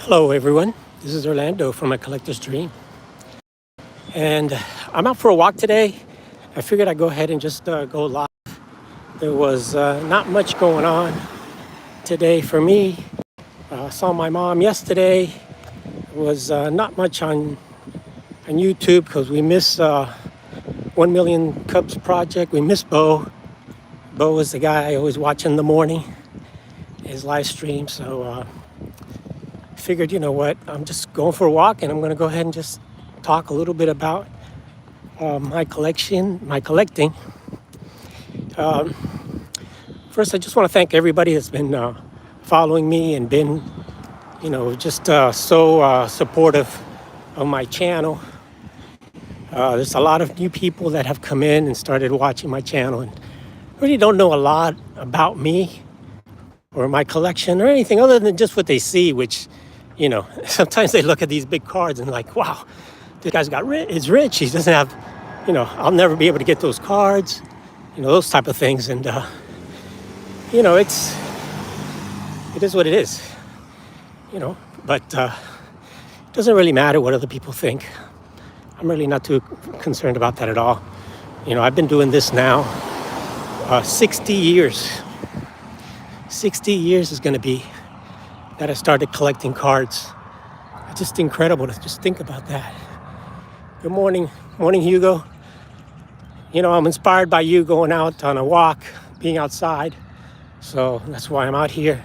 Hello, everyone. This is Orlando from A Collector's Dream. And I'm out for a walk today. I figured I'd go ahead and just go live. There was not much going on today for me. I saw my mom yesterday. It was not much on YouTube because we missed 1 Million Cubs project. We missed Bo. Bo was the guy I always watch in the morning, his live stream. So figured, you know what, I'm just going for a walk and I'm going to go ahead and just talk a little bit about my collecting. First, I just want to thank everybody that's been following me and been, just so supportive of my channel. There's a lot of new people that have come in and started watching my channel and really don't know a lot about me or my collection or anything other than just what they see, which, sometimes they look at these big cards and like, wow, this guy's is rich. He doesn't have, I'll never be able to get those cards, those type of things. And, it is what it is, but it doesn't really matter what other people think. I'm really not too concerned about that at all. I've been doing this now 60 years. 60 years is going to be that I started collecting cards. It's just incredible to just think about that. Good morning, Hugo. I'm inspired by you going out on a walk, being outside. So that's why I'm out here,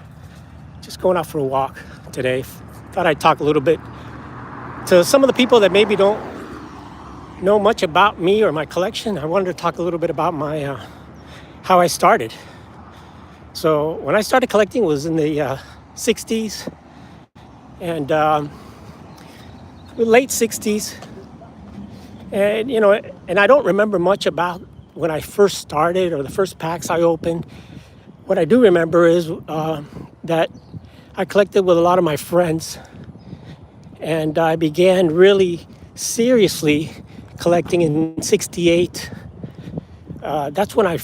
just going out for a walk today. Thought I'd talk a little bit to some of the people that maybe don't know much about me or my collection. I wanted to talk a little bit about my how I started. So when I started collecting was in the 60s and late 60s. And, and I don't remember much about when I first started or the first packs I opened. What I do remember is that I collected with a lot of my friends. And I began really seriously collecting in 68. That's when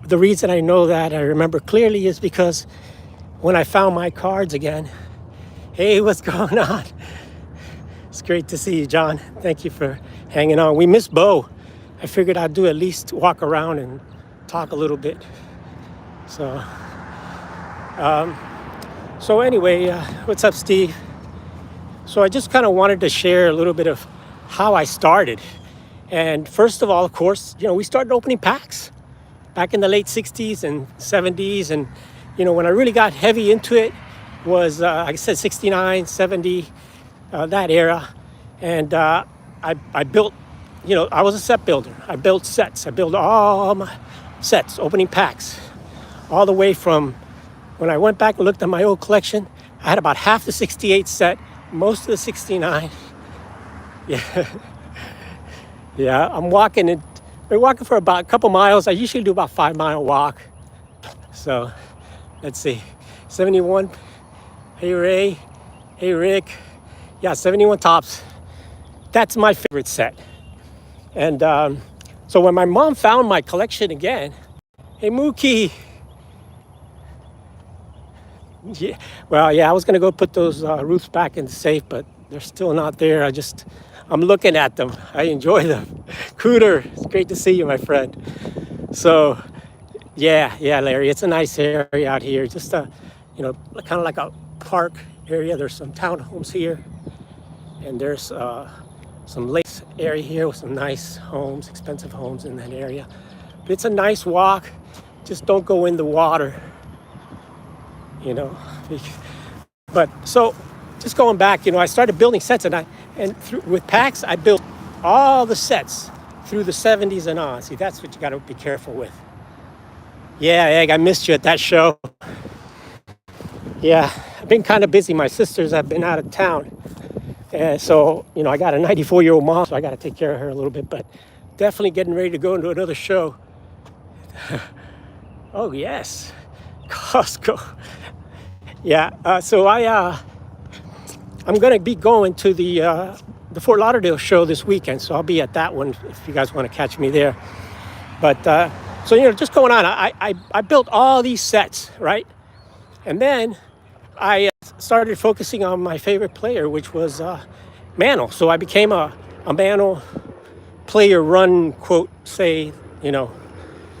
the reason I know that I remember clearly is because when I found my cards again. Hey, what's going on? It's great to see you, John. Thank you for hanging on. We missed Bo. I figured I'd do at least walk around and talk a little bit. So anyway, what's up, Steve? So I just kind of wanted to share a little bit of how I started. And first of all, of course, we started opening packs back in the late 60s and 70s. And, when I really got heavy into it was, like I said, 69, 70, that era. And I built, I was a set builder. I built sets. I built all my sets, opening packs, all the way from when I went back and looked at my old collection. I had about half the 68 set, most of the 69. Yeah. Yeah, we're walking for about a couple miles. I usually do about 5-mile walk. So let's see, 71. Hey, Ray. Hey, Rick. Yeah, 71 tops. That's my favorite set. And so when my mom found my collection again, hey, Mookie. Yeah, well, yeah, I was going to go put those Ruths back in the safe, but they're still not there. I'm looking at them. I enjoy them. Cooter, it's great to see you, my friend. So, yeah, Larry, it's a nice area out here. Just kind of like a park area. There's some townhomes here, and there's some lake area here with some nice homes, expensive homes in that area. But it's a nice walk. Just don't go in the water, But so, just going back, I started building sets, with packs, I built all the sets through the 70s and on. See, that's what you got to be careful with. Yeah, Egg, I missed you at that show. Yeah, I've been kind of busy. My sisters have been out of town. And so, I got a 94-year-old mom, so I got to take care of her a little bit. But definitely getting ready to go into another show. Oh, yes. Costco. Yeah, so I'm going to be going to the Fort Lauderdale show this weekend, so I'll be at that one if you guys want to catch me there. But so just going on, I built all these sets, right? And then I started focusing on my favorite player, which was Mantle. So I became a Mantle player run quote, say, you know.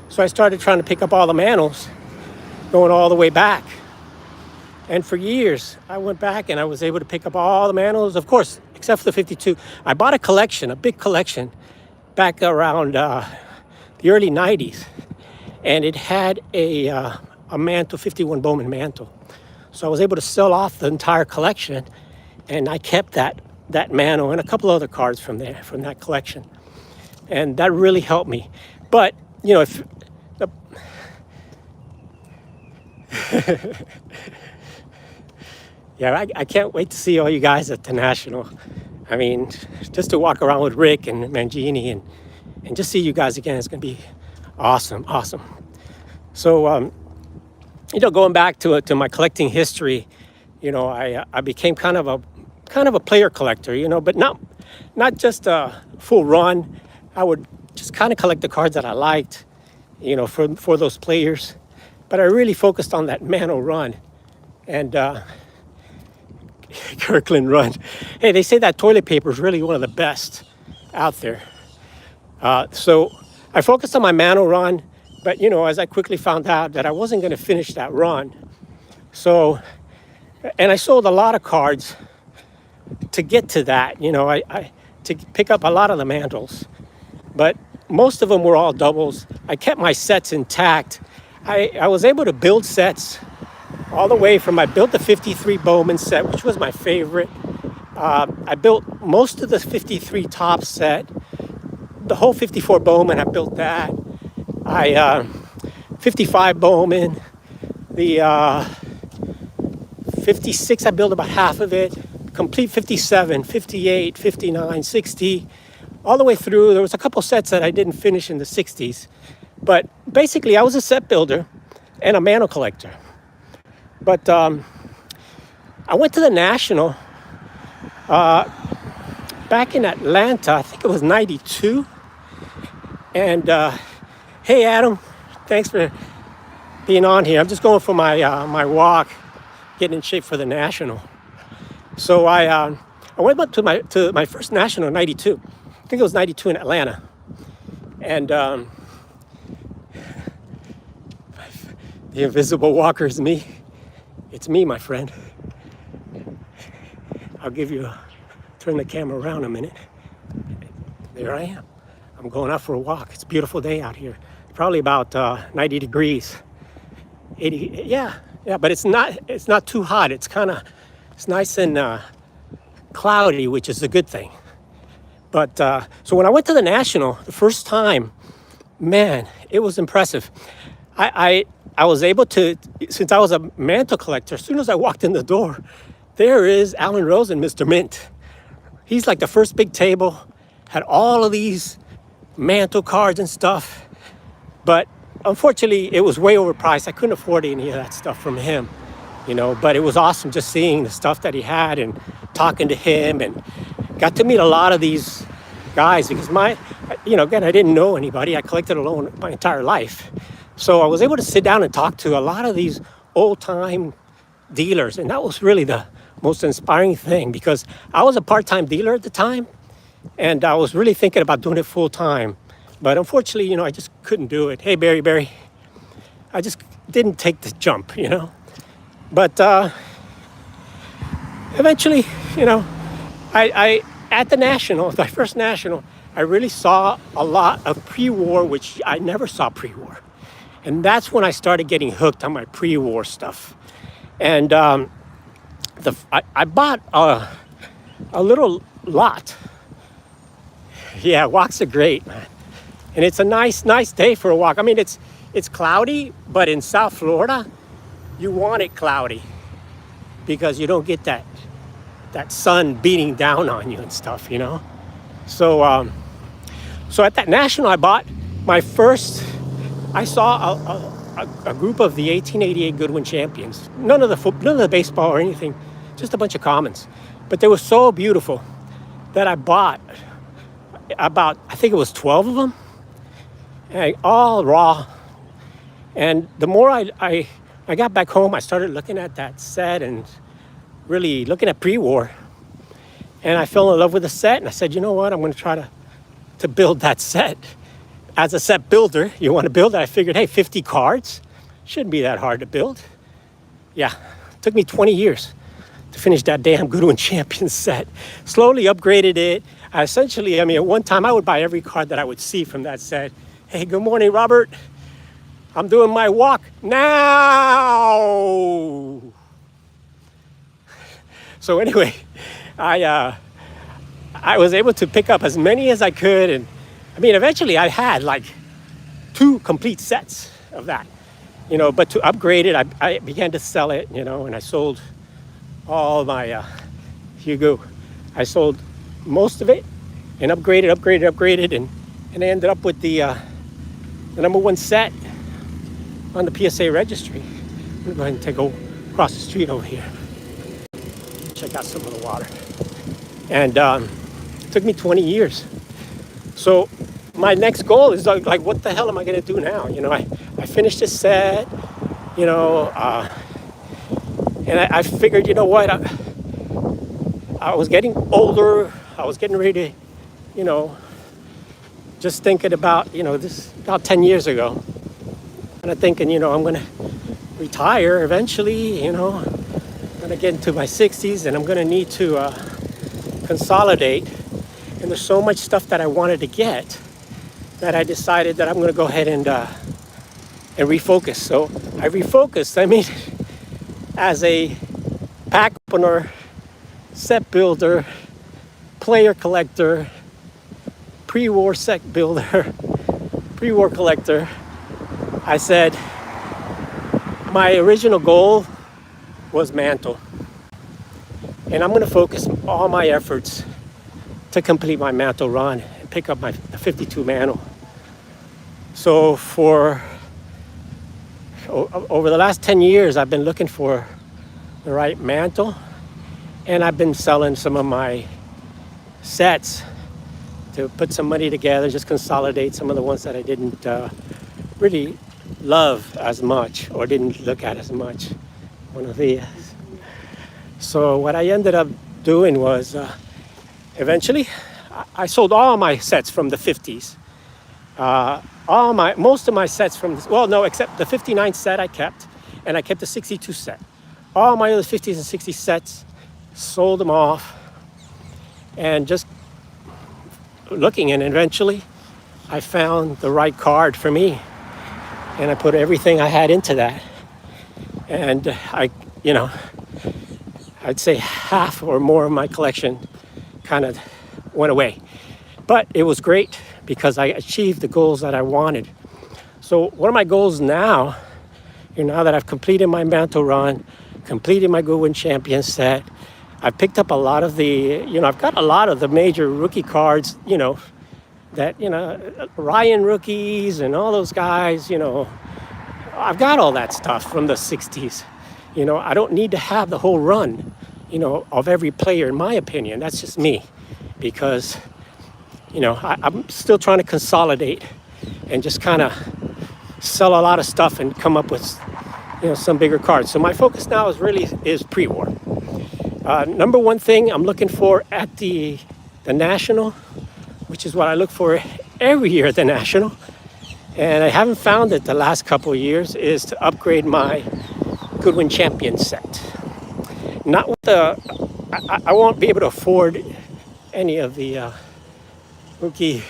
So I started trying to pick up all the Mantles, going all the way back. And for years, I went back and I was able to pick up all the Mantles, of course, except for the 52. I bought a collection, a big collection, back around the early 90s. And it had a Mantle, 51 Bowman Mantle. So I was able to sell off the entire collection, and I kept that Mantle and a couple other cards from that collection. And that really helped me. But, you know, if the, yeah, I can't wait to see all you guys at the National. I mean, just to walk around with Rick and Mangini and just see you guys again, it's going to be awesome. So, you know, going back to my collecting history, you know, I became kind of a player collector, you know, but not just a full run. I would just kind of collect the cards that I liked, you know, for those players. But I really focused on that Mantle run and Kirkland run. Hey, they say that toilet paper is really one of the best out there. So I focused on my Mantle run, but, you know, as I quickly found out that I wasn't going to finish that run. So, and I sold a lot of cards to get to that, you know, I to pick up a lot of the Mantles. But most of them were all doubles. I kept my sets intact. I was able to build sets all the way from, I built the 53 Bowman set, which was my favorite. I built most of the 53 top set. The whole 54 Bowman, I built that. 55 Bowman. The 56, I built about half of it. Complete 57, 58, 59, 60. All the way through. There was a couple sets that I didn't finish in the 60s. But basically, I was a set builder and a Mantle collector. But I went to the National back in Atlanta. I think it was 92. And hey, Adam, thanks for being on here. I'm just going for my walk, getting in shape for the National. So I went up to my first National in 92. I think it was 92 in Atlanta. And the invisible walker is me. It's me, my friend. I'll turn the camera around a minute. There I am. I'm going out for a walk. It's a beautiful day out here. Probably about 90 degrees. 80, yeah, but it's not too hot. It's nice and cloudy, which is a good thing. But so when I went to the National the first time, man, it was impressive. I was able to, since I was a Mantle collector, as soon as I walked in the door, there is Alan Rosen, Mr. Mint. He's like the first big table, had all of these Mantle cards and stuff. But unfortunately, it was way overpriced. I couldn't afford any of that stuff from him, you know, but it was awesome just seeing the stuff that he had and talking to him, and got to meet a lot of these guys because again, I didn't know anybody. I collected alone my entire life. So I was able to sit down and talk to a lot of these old-time dealers, and that was really the most inspiring thing because I was a part-time dealer at the time, and I was really thinking about doing it full-time. But unfortunately, you know, I just couldn't do it. Hey, Barry. I just didn't take the jump, you know. But eventually, you know, I at the National, my first National, I really saw a lot of pre-war, which I never saw pre-war. And that's when I started getting hooked on my pre-war stuff. And I bought a little lot. Yeah, walks are great, man. And it's a nice day for a walk. I mean, it's cloudy, but in South Florida, you want it cloudy because you don't get that sun beating down on you and stuff, you know? So so at that National, I bought my first, I saw a group of the 1888 Goodwin champions. None of the baseball or anything, just a bunch of commons. But they were so beautiful that I bought about, I think it was 12 of them, and all raw. And the more I got back home, I started looking at that set, and really looking at pre-war, and I fell in love with the set, and I said, you know what, I'm going to try to build that set. As a set builder, you want to build it. I figured, hey, 50 cards shouldn't be that hard to build. Yeah, it took me 20 years to finish that damn Goodwin Champion set. Slowly upgraded it. Essentially, I mean, at one time I would buy every card that I would see from that set. Hey, good morning, Robert. I'm doing my walk now. So anyway, I was able to pick up as many as I could, and I mean, eventually I had like 2 complete sets of that, you know. But to upgrade it, I began to sell it, you know, and I sold all my here you go. I sold most of it and upgraded, and I ended up with the number 1 set on the PSA registry. I'm gonna go ahead and take a across the street over here. Check out some of the water. And it took me 20 years. So my next goal is like, what the hell am I gonna do now? You know, I finished this set, you know, and I figured, you know what, I was getting older. I was getting ready to, you know, just thinking about, you know, this about 10 years ago. And I'm thinking, you know, I'm gonna retire eventually, you know. I'm gonna get into my 60s, and I'm gonna need to consolidate. And there's so much stuff that I wanted to get that I decided that I'm gonna go ahead and refocus. So I refocused. I mean, as a pack opener, set builder, player collector, pre-war set builder, pre-war collector, I said my original goal was Mantle. And I'm gonna focus all my efforts to complete my Mantle run and pick up my 52 Mantle. So over the last 10 years, I've been looking for the right Mantle, and I've been selling some of my sets to put some money together, just consolidate some of the ones that I didn't really love as much or didn't look at as much. One of these. So what I ended up doing was eventually I sold all my sets from the 50s. Most of my sets from this, well, no, except the 59 set I kept, and I kept the 62 set. All my other 50s and 60s sets, sold them off, and just looking, and eventually I found the right card for me, and I put everything I had into that. And you know, I'd say half or more of my collection kind of went away. But it was great because I achieved the goals that I wanted. So one of my goals now, now that I've completed my Mantle run, completed my Goodwin Champion set, I've picked up a lot of the, I've got a lot of the major rookie cards, that, Ryan rookies and all those guys, I've got all that stuff from the 60s. I don't need to have the whole run, of every player, in my opinion. That's just me, because, I'm still trying to consolidate and just kind of sell a lot of stuff and come up with, some bigger cards. So my focus now is pre-war. Number one thing I'm looking for at the National, which is what I look for every year at the National, and I haven't found it the last couple of years, is to upgrade my Goodwin Champion set. Not with I won't be able to afford any of the rookie.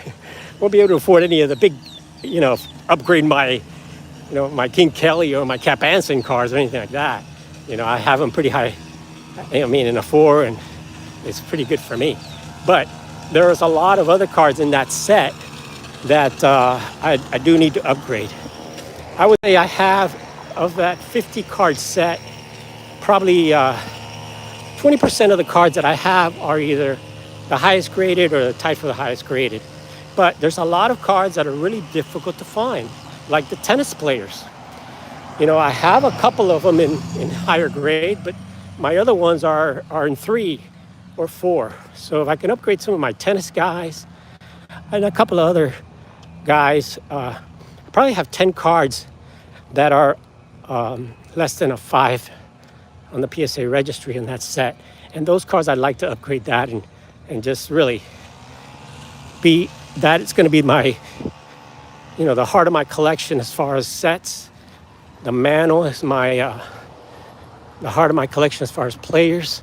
Won't be able to afford any of the big, upgrade my, my King Kelly or my Cap Anson cars or anything like that. I have them pretty high. In a 4, and it's pretty good for me. But there's a lot of other cards in that set that I do need to upgrade. I would say I have, of that 50 card set, probably 20% of the cards that I have are either the highest graded or tied for the highest graded. But there's a lot of cards that are really difficult to find, like the tennis players. I have a couple of them in higher grade, but my other ones are in 3 or 4. So if I can upgrade some of my tennis guys and a couple of other guys, I probably have 10 cards that are less than a 5 on the PSA registry in that set. And those cars, I'd like to upgrade that and just really be that. It's going to be my, the heart of my collection as far as sets. The Mantle is the heart of my collection as far as players.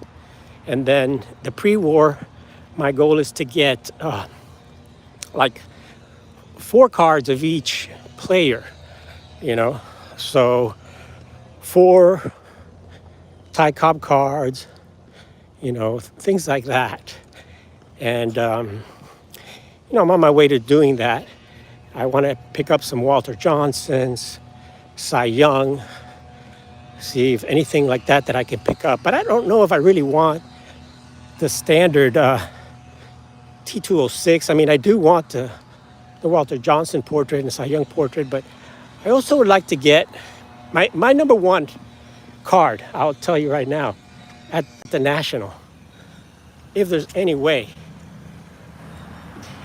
And then the pre-war, my goal is to get like 4 cards of each player, so 4 Ty Cobb cards, things like that. And, I'm on my way to doing that. I want to pick up some Walter Johnsons, Cy Young, see if anything like that I can pick up. But I don't know if I really want the standard T206. I mean, I do want the Walter Johnson portrait and Cy Young portrait, but I also would like to get my number one card, I'll tell you right now, at the National, if there's any way.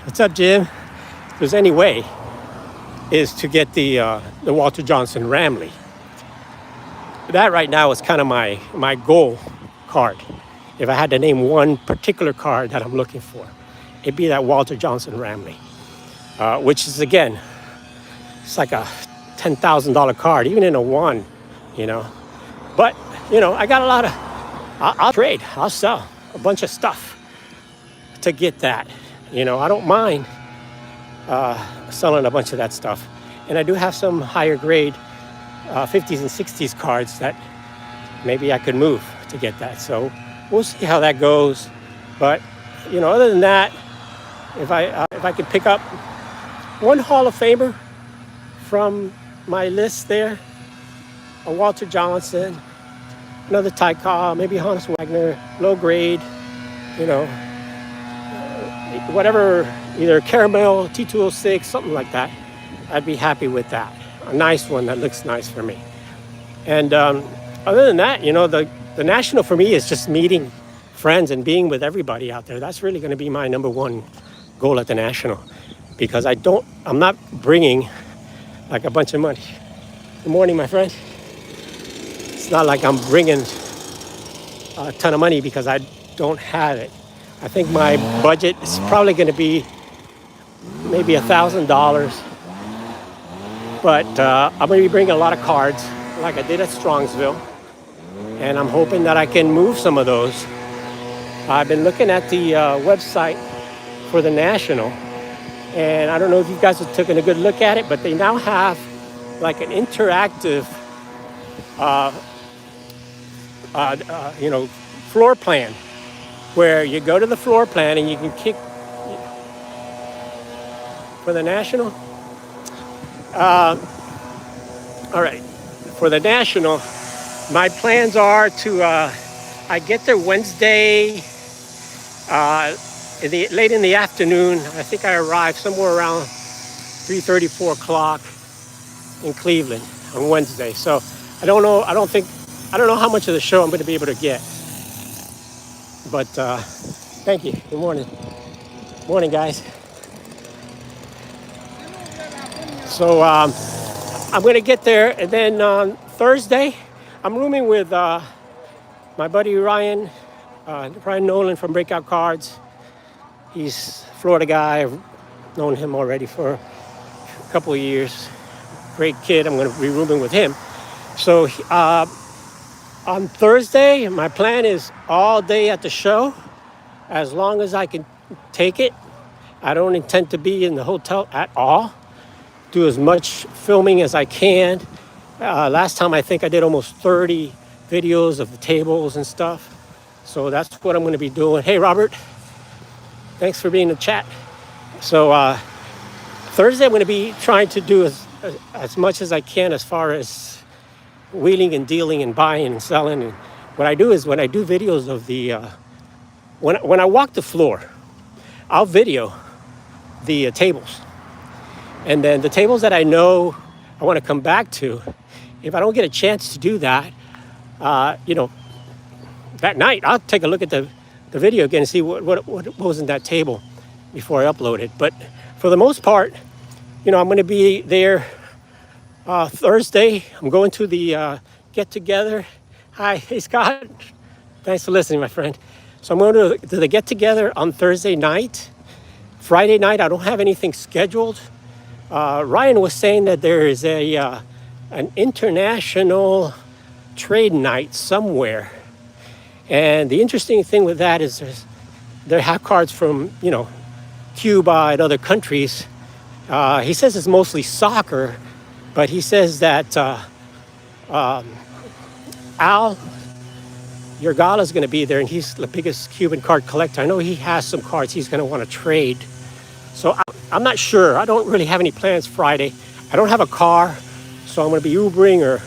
What's up, Jim? If there's any way, is to get the Walter Johnson Ramley. That right now is kind of my goal card. If I had to name one particular card that I'm looking for, it'd be that Walter Johnson Ramley, which is, again, it's like a $10,000 card, even in a 1, But, I got a lot of, I'll trade, I'll sell a bunch of stuff to get that. I don't mind selling a bunch of that stuff. And I do have some higher grade 50s and 60s cards that maybe I could move to get that. So we'll see how that goes. But, other than that, if I could pick up one Hall of Famer from my list there, a Walter Johnson, another Ty Cobb, maybe Hans Wagner, low grade, whatever, either caramel, T206, something like that, I'd be happy with that. A nice one that looks nice for me. And other than that, the National for me is just meeting friends and being with everybody out there. That's really going to be my number one goal at the National, because I'm not bringing like a bunch of money. Good morning, my friend. It's not like I'm bringing a ton of money because I don't have it. I think my budget is probably going to be maybe $1,000, but I'm going to be bringing a lot of cards like I did at Strongsville, and I'm hoping that I can move some of those. I've been looking at the website for the National, and I don't know if you guys have taken a good look at it, but they now have like an interactive floor plan, where you go to the floor plan and you can kick for the National. All right, for the National, my plans are to, I get there Wednesday, late in the afternoon. I think I arrive somewhere around 3:30, 4 o'clock in Cleveland on Wednesday. So I don't know how much of the show I'm going to be able to get. But thank you. Good morning. Morning, guys. So I'm going to get there, and then on Thursday, I'm rooming with my buddy Ryan Nolan from Breakout Cards. He's a Florida guy. I've known him already for a couple of years. Great kid. I'm going to be rooming with him. So on Thursday, my plan is all day at the show, as long as I can take it. I don't intend to be in the hotel at all. Do as much filming as I can. Last time, I think I did almost 30 videos of the tables and stuff. So that's what I'm going to be doing. Hey, Robert. Thanks for being in the chat. So Thursday, I'm going to be trying to do as much as I can as far as wheeling and dealing and buying and selling. And what I do is, when I do videos of the, when I walk the floor, I'll video the tables. And then the tables that I know I want to come back to, if I don't get a chance to do that, that night, I'll take a look at the video again and see what was in that table before I upload it. But for the most part, I'm going to be there Thursday. I'm going to the get-together. Hi, hey Scott. Thanks for listening, my friend. So I'm going to the get together on Thursday night. Friday night, I don't have anything scheduled. Ryan was saying that there is an international trade night somewhere, and the interesting thing with that is they have cards from Cuba and other countries. He says it's mostly soccer, but he says that Al Yergala is going to be there, and he's the biggest Cuban card collector. I know he has some cards he's going to want to trade. So I'm not sure. I don't really have any plans Friday. I don't have a car, so I'm going to be Ubering or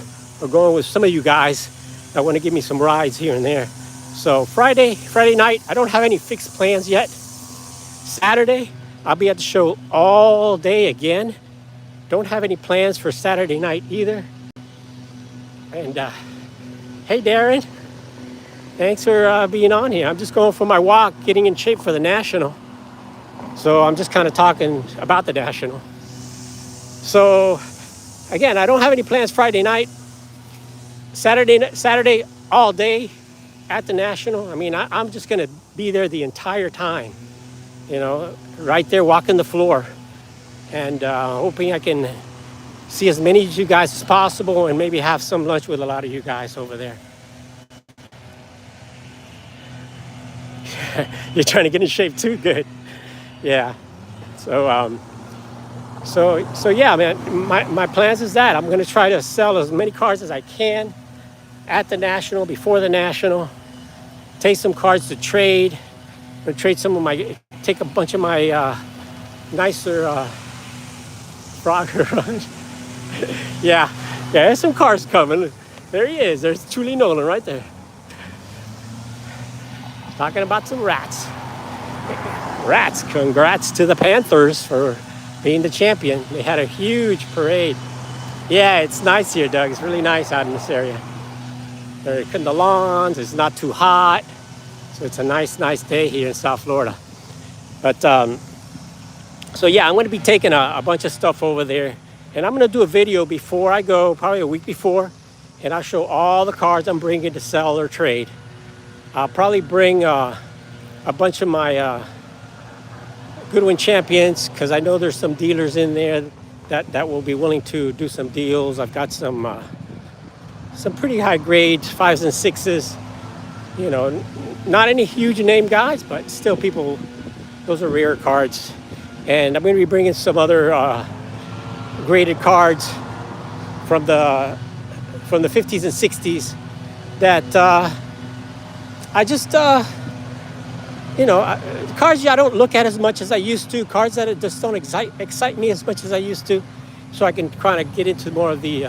going with some of you guys that want to give me some rides here and there. So Friday night, I don't have any fixed plans yet. Saturday, I'll be at the show all day again. Don't have any plans for Saturday night either. And hey, Darren, thanks for being on here. I'm just going for my walk, getting in shape for the National. So I'm just kind of talking about the National. So again, I don't have any plans Friday night. Saturday all day at the National. I mean, I'm just going to be there the entire time. Right there walking the floor. And hoping I can see as many of you guys as possible and maybe have some lunch with a lot of you guys over there. You're trying to get in shape too? Good. Yeah. So yeah, man, my plans is that I'm going to try to sell as many cards as I can at the National, before the National. Take some cards to trade. I'm going to take a bunch of my nicer Frogger runs. Yeah, there's some cars coming. There he is. There's Truly Nolan right there. Talking about some rats. Rats, congrats to the Panthers for being the champion. They had a huge parade. Yeah, it's nice here, Doug. It's really nice out in this area. They're cutting the lawns. It's not too hot. So it's a nice day here in South Florida. But, so yeah, I'm going to be taking a bunch of stuff over there. And I'm going to do a video before I go, probably a week before. And I'll show all the cards I'm bringing to sell or trade. I'll probably bring a bunch of my Goodwin champions, because I know there's some dealers in there that will be willing to do some deals. I've got some pretty high grade 5s and 6s. Not any huge name guys, but still people, those are rare cards. And I'm going to be bringing some other graded cards from the 50s and 60s that I just, cards I don't look at as much as I used to, cards that just don't excite me as much as I used to, so I can kind of get into more of the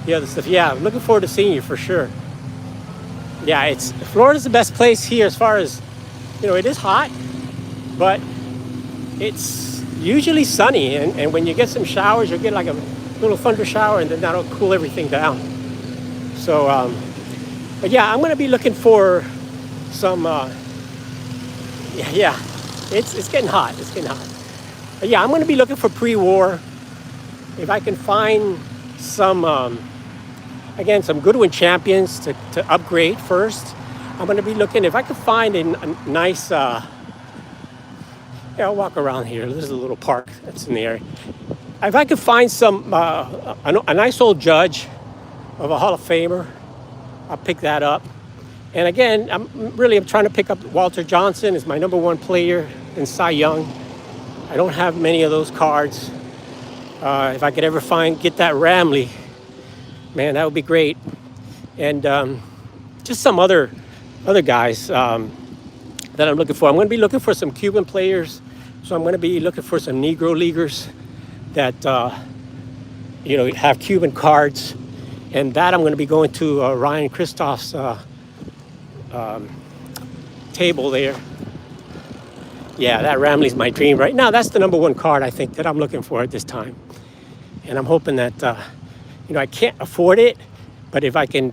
other stuff. Yeah, I'm looking forward to seeing you for sure. Yeah, Florida's the best place here as far as, it is hot, but it's usually sunny, and when you get some showers, you'll get like a little thunder shower, and then that'll cool everything down. So, but yeah, I'm going to be looking for some, it's getting hot. It's getting hot. But yeah, I'm going to be looking for pre-war. If I can find some, again, some Goodwin champions to upgrade first. I'm going to be looking, if I can find a nice, I'll walk around here. There's a little park that's in the area. If I could find some, a nice old judge of a Hall of Famer, I'll pick that up. And again, I'm trying to pick up Walter Johnson as my number one player in Cy Young. I don't have many of those cards. If I could ever get that Ramley, man, that would be great. And just some other guys that I'm looking for. I'm going to be looking for some Cuban players. So I'm going to be looking for some Negro leaguers that, have Cuban cards. And that I'm going to be going to Ryan Christoph's table there. Yeah, that Ramley's my dream right now. That's the number one card I think that I'm looking for at this time. And I'm hoping that, I can't afford it, but if I can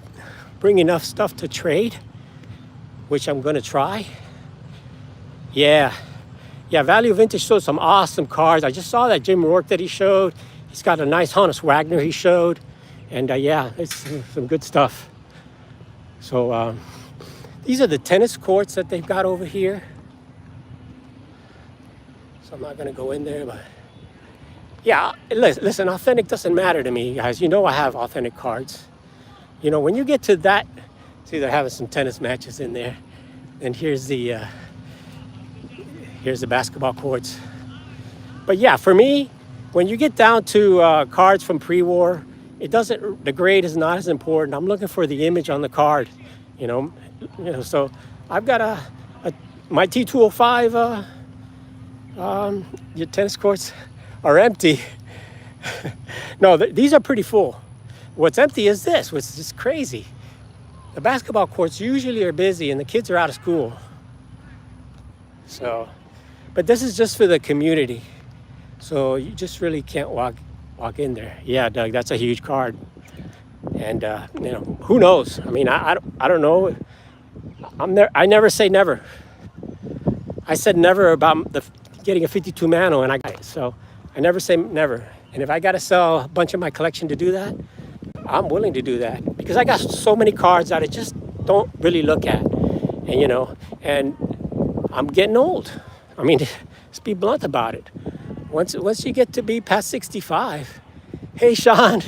bring enough stuff to trade, which I'm going to try. Yeah, Value Vintage showed some awesome cards. I just saw that Jim Rourke that he showed. He's got a nice Honus Wagner he showed. And it's some good stuff. So these are the tennis courts that they've got over here. So I'm not going to go in there, but yeah, listen, authentic doesn't matter to me, guys. You know I have authentic cards. You know, when you get to that, see, they're having some tennis matches in there. And here's the basketball courts. But yeah, for me, when you get down to cards from pre-war, the grade is not as important. I'm looking for the image on the card, you know. So I've got my T205. Your tennis courts are empty. No, these are pretty full. What's empty is this, which is just crazy. The basketball courts usually are busy and the kids are out of school. So, but this is just for the community. So you just really can't walk in there. Yeah, Doug, that's a huge card. And you know, who knows? I mean, I don't know. I never say never. I said never about getting a 52 Mantle, and I got it. So I never say never. And if I got to sell a bunch of my collection to do that, I'm willing to do that, because I got so many cards that I just don't really look at. And you know, and I'm getting old. I mean, let's be blunt about it. Once you get to be past 65, hey Sean,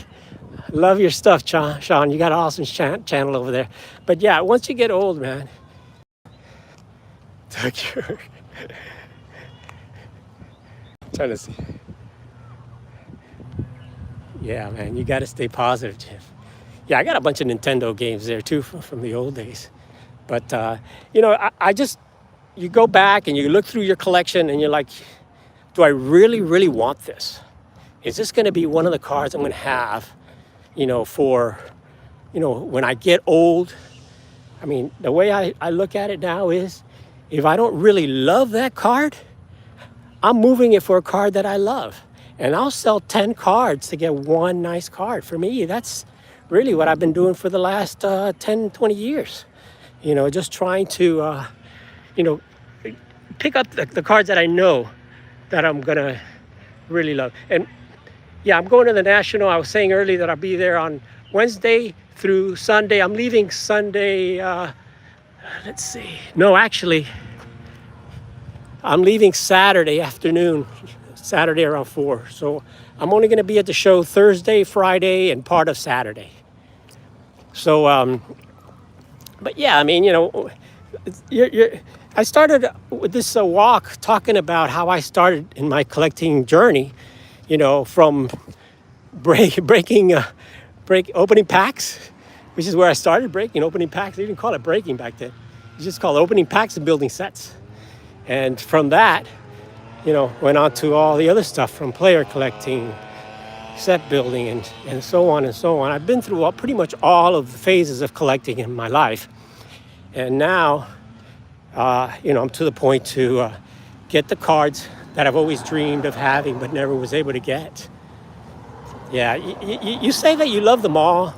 love your stuff, Sean. You got an awesome channel over there. But yeah, once you get old, man. Trying to see. Yeah, man, you got to stay positive, Jim. Yeah, I got a bunch of Nintendo games there too from the old days. But you know, you go back and you look through your collection and you're like, do I really, really want this? Is this going to be one of the cards I'm going to have, you know, for, you know, when I get old? I mean, the way I look at it now is, if I don't really love that card, I'm moving it for a card that I love. And I'll sell 10 cards to get one nice card. For me, that's really what I've been doing for the last 10, 20 years. You know, just trying to, you know, pick up the cards that I know that I'm going to really love. And yeah, I'm going to the National. I was saying earlier that I'll be there on Wednesday through Sunday. I'm leaving Sunday, let's see. No, actually, I'm leaving Saturday afternoon, Saturday around 4. So I'm only going to be at the show Thursday, Friday, and part of Saturday. So, but yeah, I mean, you know, I started with this walk talking about how I started in my collecting journey, you know, from opening packs, which is where I started, opening packs. They didn't call it breaking back then. You just call it opening packs and building sets. And from that, you know, went on to all the other stuff, from player collecting, set building, and so on and so on. I've been through pretty much all of the phases of collecting in my life. And now, you know, I'm to the point to get the cards that I've always dreamed of having but never was able to get. Yeah, you say that you love them all,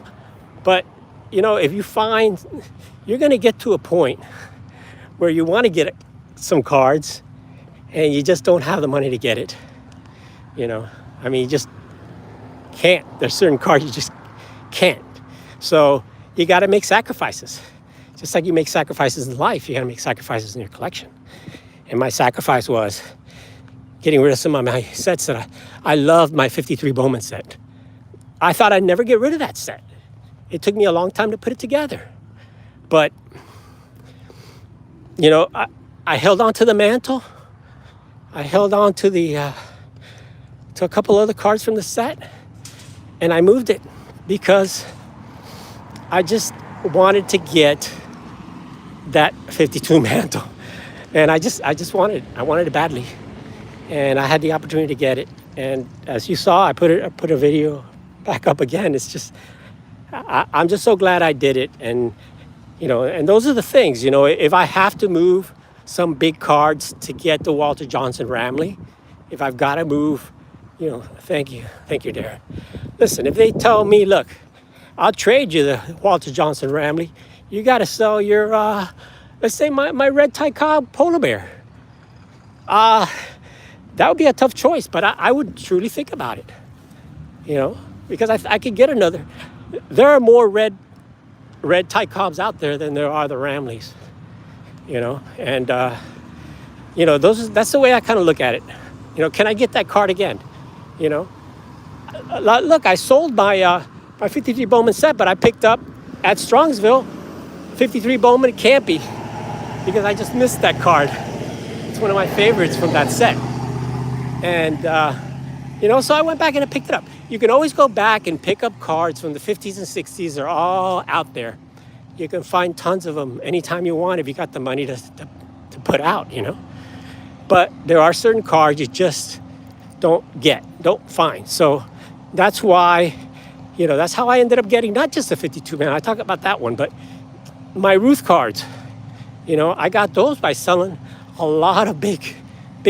but, you know, if you find you're going to get to a point where you want to get some cards and you just don't have the money to get it. You know, I mean, you just can't. There's certain cards you just can't. So you got to make sacrifices. Just like you make sacrifices in life, you got to make sacrifices in your collection. And my sacrifice was getting rid of some of my sets that I loved. My 53 Bowman set. I thought I'd never get rid of that set. It took me a long time to put it together. But, you know, I held on to the Mantle. I held on to to a couple other cards from the set. And I moved it because I just wanted to get that 52 Mantle. And I wanted it badly. And I had the opportunity to get it. And as you saw, I put a video back up again. It's just, I'm just so glad I did it. And, you know, and those are the things, you know, if I have to move some big cards to get the Walter Johnson Ramley, if I've got to move, you know, thank you, Darren. Listen, if they tell me, look, I'll trade you the Walter Johnson Ramley, you got to sell your, let's say my red tie cob polar bear. That would be a tough choice, but I would truly think about it, you know, because I could get another. There are more red red Tycobs out there than there are the Ramleys, and that's the way I kind of look at it. Can I get that card again? You know, Look, I sold my 53 Bowman set, but I picked up at Strongsville 53 Bowman Campy because I just missed that card. It's one of my favorites from that set. And, so I went back and I picked it up. You can always go back and pick up cards from the 50s and 60s. They're all out there. You can find tons of them anytime you want if you got the money to put out, But there are certain cards you just don't find. So that's why, that's how I ended up getting not just the 52 man. I talk about that one, but my Ruth cards, I got those by selling a lot of big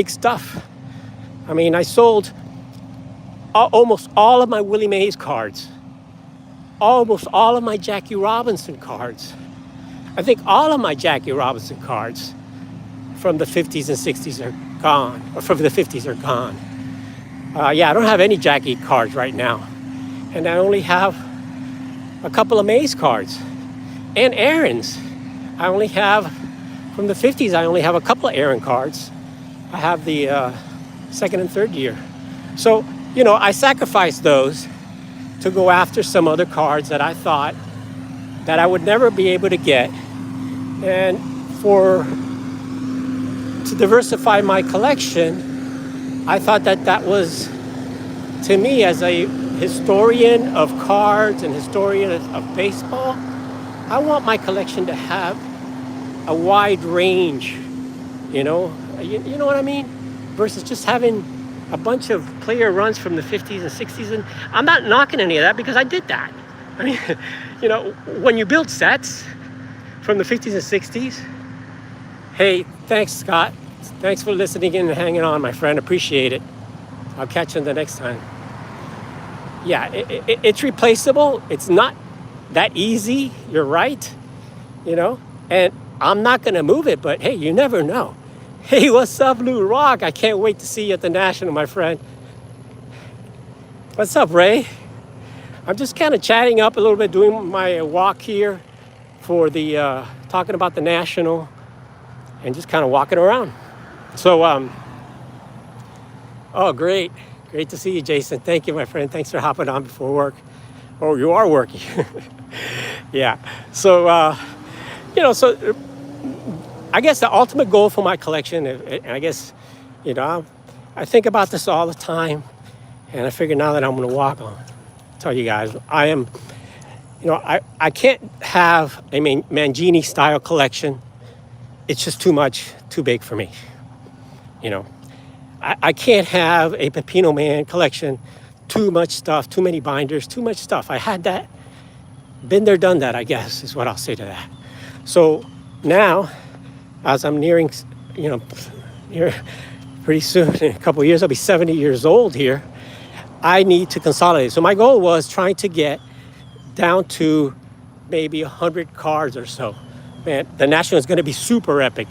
stuff. I mean, I sold almost all of my Willie Mays cards, almost all of my Jackie Robinson cards. I think all of my Jackie Robinson cards from the 50s and 60s are gone, or from the 50s are gone. I don't have any Jackie cards right now. And I only have a couple of Mays cards and Aaron's. I only have, from the 50s, I only have a couple of Aaron cards. I have the second and third year. So, I sacrificed those to go after some other cards that I thought that I would never be able to get. And to diversify my collection, I thought that was, to me, as a historian of cards and historian of baseball, I want my collection to have a wide range, you know what I mean? Versus just having a bunch of player runs from the 50s and 60s. And I'm not knocking any of that because I did that. I mean, when you build sets from the 50s and 60s, hey, thanks, Scott. Thanks for listening in and hanging on, my friend. Appreciate it. I'll catch you the next time. Yeah, it's replaceable. It's not that easy. You're right. And I'm not going to move it, but hey, you never know. Hey, what's up, Lou Rock? I can't wait to see you at the National, my friend. What's up, Ray? I'm just kind of chatting up a little bit, doing my walk here for the, talking about the National and just kind of walking around. So, oh, great. Great to see you, Jason. Thank you, my friend. Thanks for hopping on before work. Oh, you are working. Yeah. So, so I guess the ultimate goal for my collection, and I guess, I think about this all the time, and I figure now that I'm going to walk on, tell you guys, I am, I can't have a Mangini style collection. It's just too much, too big for me. I can't have a Pepino Man collection, too much stuff, too many binders, too much stuff. I had that, been there, done that, I guess, is what I'll say to that. So now, as I'm nearing, pretty soon, in a couple of years, I'll be 70 years old here, I need to consolidate. So my goal was trying to get down to maybe 100 cards or so. Man, the National is going to be super epic.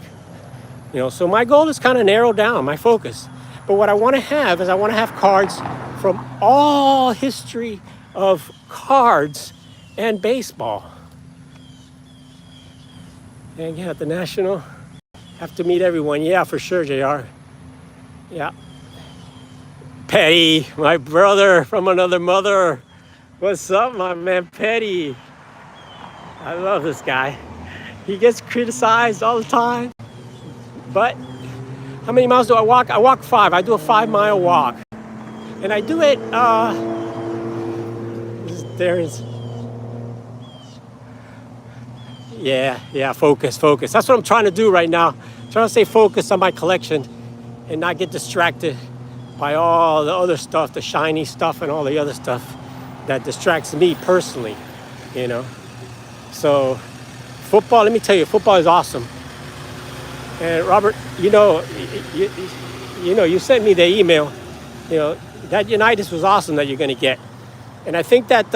So my goal is kind of narrowed down, my focus. But what I want to have is I want to have cards from all history of cards and baseball. And yeah, at the National, have to meet everyone. Yeah, for sure, JR. Yeah. Petty, my brother from another mother. What's up, my man, Petty? I love this guy. He gets criticized all the time. But how many miles do I walk? I walk 5. I do a 5-mile walk. And I do it, focus. That's what I'm trying to do right now. I'm trying to stay focused on my collection and not get distracted by all the other stuff, the shiny stuff and all the other stuff that distracts me personally, So football, let me tell you, football is awesome. And Robert, you sent me the email, that Unitas was awesome that you're going to get. And I think that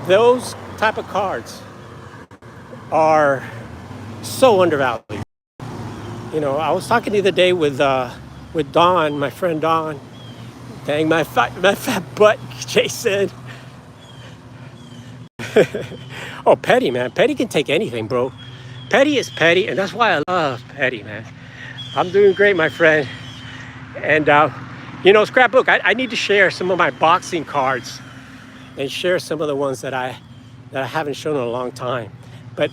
those type of cards are so undervalued. I was talking the other day with Don, my friend Don. Dang, my fat butt, Jason. Oh, Petty, man. Petty can take anything, bro. Petty is Petty, and that's why I love Petty, man. I'm doing great, my friend. And, Scrapbook, I need to share some of my boxing cards and share some of the ones that I haven't shown in a long time. But,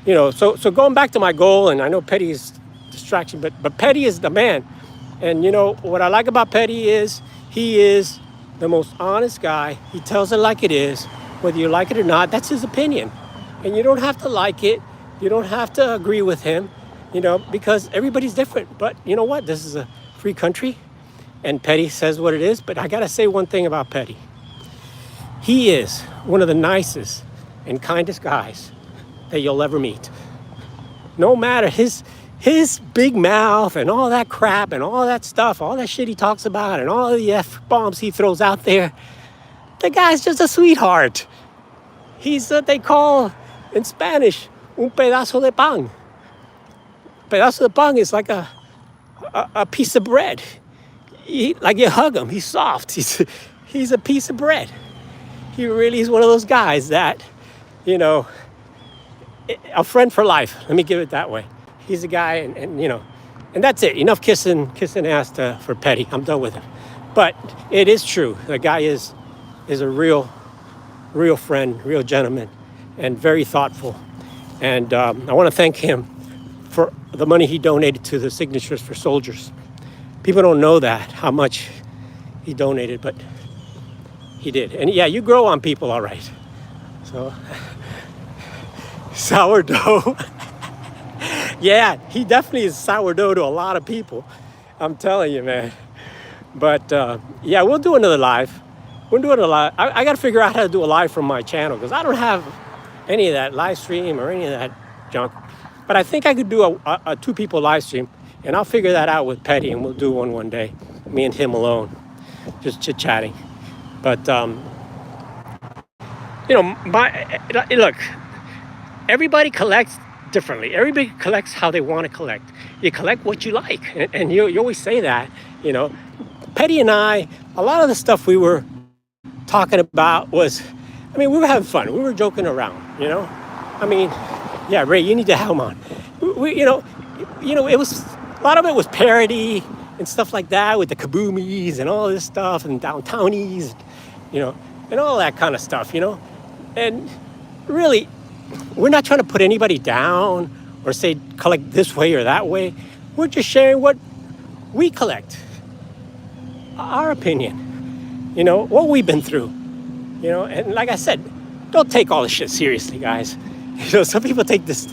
so going back to my goal, and I know Petty is distraction, but Petty is the man. And, what I like about Petty is he is the most honest guy. He tells it like it is, whether you like it or not. That's his opinion. And you don't have to like it. You don't have to agree with him, because everybody's different. But you know what? This is a free country, and Petty says what it is. But I got to say one thing about Petty. He is one of the nicest and kindest guys that you'll ever meet. No matter his big mouth and all that crap and all that stuff, all that shit he talks about and all the F-bombs he throws out there, the guy's just a sweetheart. He's what they call in Spanish, un pedazo de pan. Pedazo de pan is like a piece of bread. Like you hug him, he's soft. He's a piece of bread. He really is one of those guys that, a friend for life. Let me give it that way. He's a guy, and that's it. Enough kissing ass for Petty. I'm done with him. But it is true. The guy is a real friend, real gentleman, and very thoughtful. And I want to thank him for the money he donated to the Signatures for Soldiers. People don't know that, how much he donated, but he did. And yeah, you grow on people, all right. So, sourdough. Yeah, he definitely is sourdough to a lot of people. I'm telling you, man. But yeah, we'll do another live. We'll do it a live. I got to figure out how to do a live from my channel because I don't have any of that live stream or any of that junk. But I think I could do a two people live stream, and I'll figure that out with Petty, and we'll do one day, me and him alone, just chit chatting. But look, everybody collects differently. Everybody collects how they want to collect. You collect what you like, and you always say that. Petty and I, a lot of the stuff we were talking about was, we were having fun. We were joking around. Yeah, Ray, you need to have him on. It was a lot of it was parody and stuff like that with the kaboomies and all this stuff and downtownies, and all that kind of stuff, And really, we're not trying to put anybody down or say collect this way or that way. We're just sharing what we collect, our opinion, what we've been through, and like I said, don't take all this shit seriously, guys. Some people take this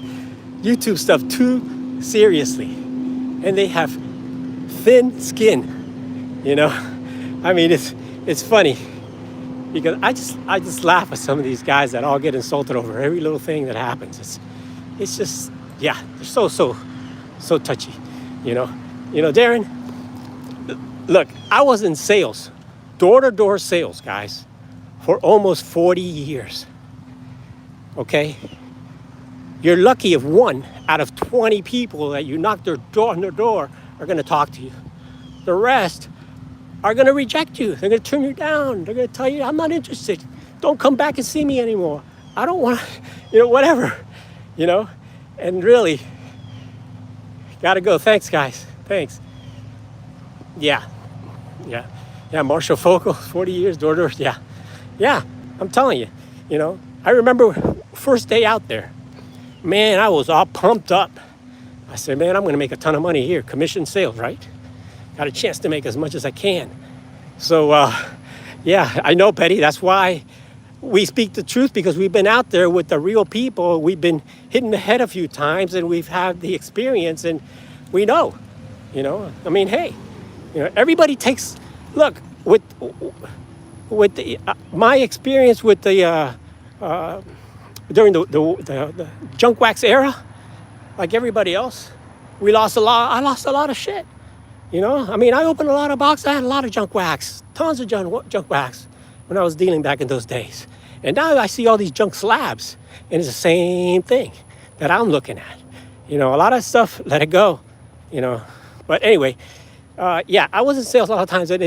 YouTube stuff too seriously, and they have thin skin, it's funny because I just laugh at some of these guys that all get insulted over every little thing that happens. It's just, yeah, they're so touchy, Darren, look, I was in sales, door-to-door sales, guys, for almost 40 years, okay? You're lucky if 1 out of 20 people that you knock on their door are going to talk to you. The rest are going to reject you. They're going to turn you down. They're going to tell you, I'm not interested. Don't come back and see me anymore. I don't want to, whatever, And really, got to go. Thanks, guys. Thanks. Yeah, Marshall Focal, 40 years, door-to-door. Yeah, I'm telling you, I remember first day out there, man, I was all pumped up. I said, man, I'm going to make a ton of money here. Commission sales, right? Got a chance to make as much as I can. So, yeah, I know, Petty. That's why we speak the truth, because we've been out there with the real people. We've been hitting the head a few times, and we've had the experience, and we know, hey, everybody takes, look, with the, my experience with the, during the junk wax era, like everybody else, I lost a lot of shit. I opened a lot of boxes. I had a lot of junk wax, tons of junk wax when I was dealing back in those days. And now I see all these junk slabs, and it's the same thing that I'm looking at. A lot of stuff, let it go, But anyway, yeah, I was in sales a lot of times, and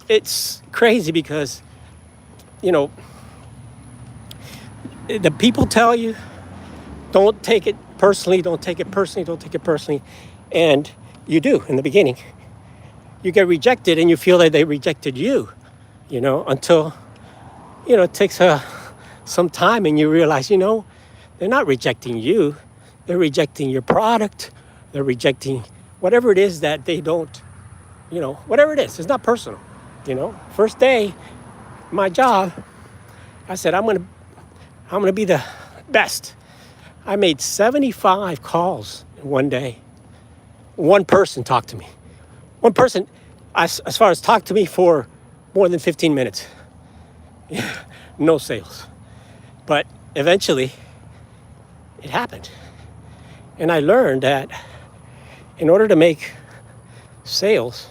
it's crazy because, the people tell you, don't take it personally, don't take it personally, don't take it personally. And you do in the beginning. You get rejected and you feel that they rejected you, until, it takes some time and you realize, they're not rejecting you. They're rejecting your product. They're rejecting whatever it is that they don't, whatever it is. It's not personal, First day, my job, I said, I'm gonna be the best. I made 75 calls in one day. One person talked to me. One person, as far as talked to me for more than 15 minutes. No sales. But eventually, it happened. And I learned that in order to make sales,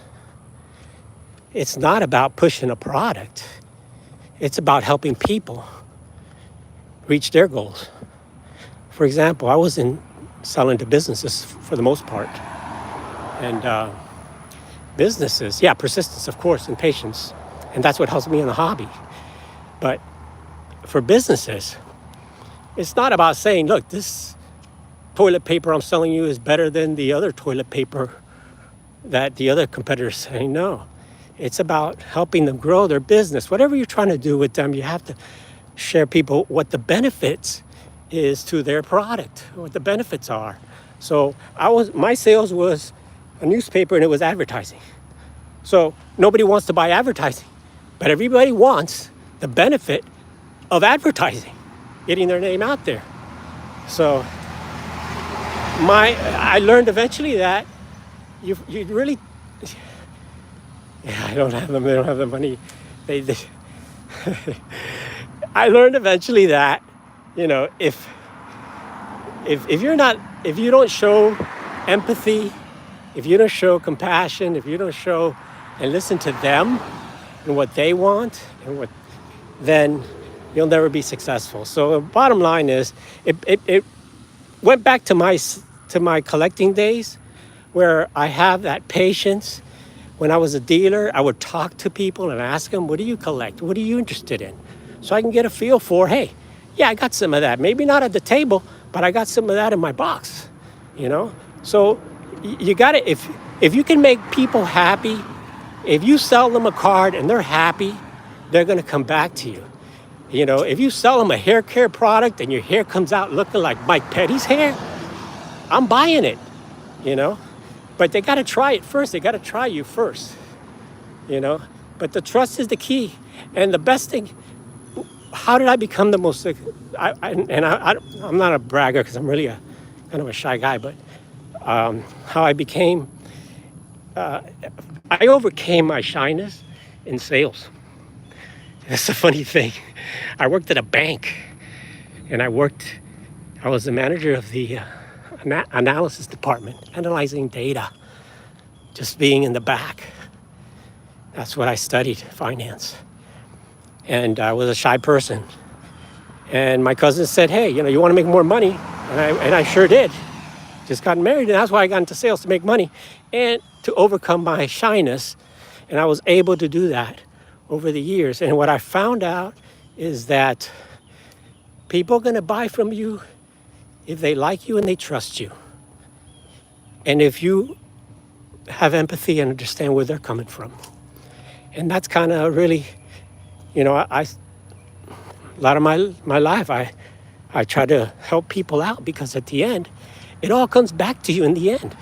it's not about pushing a product. It's about helping people reach their goals. For example, I was selling to businesses for the most part. And businesses, persistence, of course, and patience. And that's what helps me in the hobby. But for businesses, it's not about saying, look, this toilet paper I'm selling you is better than the other toilet paper that the other competitors say. No, it's about helping them grow their business. Whatever you're trying to do with them, you have to share people what the benefits is to their product, what the benefits are. So my sales was a newspaper and it was advertising. So nobody wants to buy advertising, but everybody wants the benefit of advertising, getting their name out there. So I learned eventually that you really, I don't have them. They don't have the money. They I learned eventually that, if you don't show empathy, if you don't show compassion, if you don't show and listen to them and what they want, then you'll never be successful. So the bottom line is, it went back to my collecting days, where I have that patience. When I was a dealer, I would talk to people and ask them, what do you collect? What are you interested in? So I can get a feel for, hey, I got some of that. Maybe not at the table, but I got some of that in my box, So you got to, if you can make people happy, if you sell them a card and they're happy, they're going to come back to you. If you sell them a hair care product and your hair comes out looking like Mike Petty's hair, I'm buying it, But they got to try it first. They got to try you first, But the trust is the key. And the best thing, how did I become the most, I'm not a bragger because I'm really kind of a shy guy, but how I became, I overcame my shyness in sales. That's a funny thing. I worked at a bank, and I was the manager of the analysis department, analyzing data, just being in the back. That's what I studied, finance. And I was a shy person. And my cousin said, hey, you want to make more money? And I sure did. Just got married, and that's why I got into sales, to make money and to overcome my shyness. And I was able to do that over the years. And what I found out is that people are going to buy from you if they like you and they trust you. And if you have empathy and understand where they're coming from. And that's kind of really, a lot of my life, I try to help people out, because at the end, it all comes back to you in the end.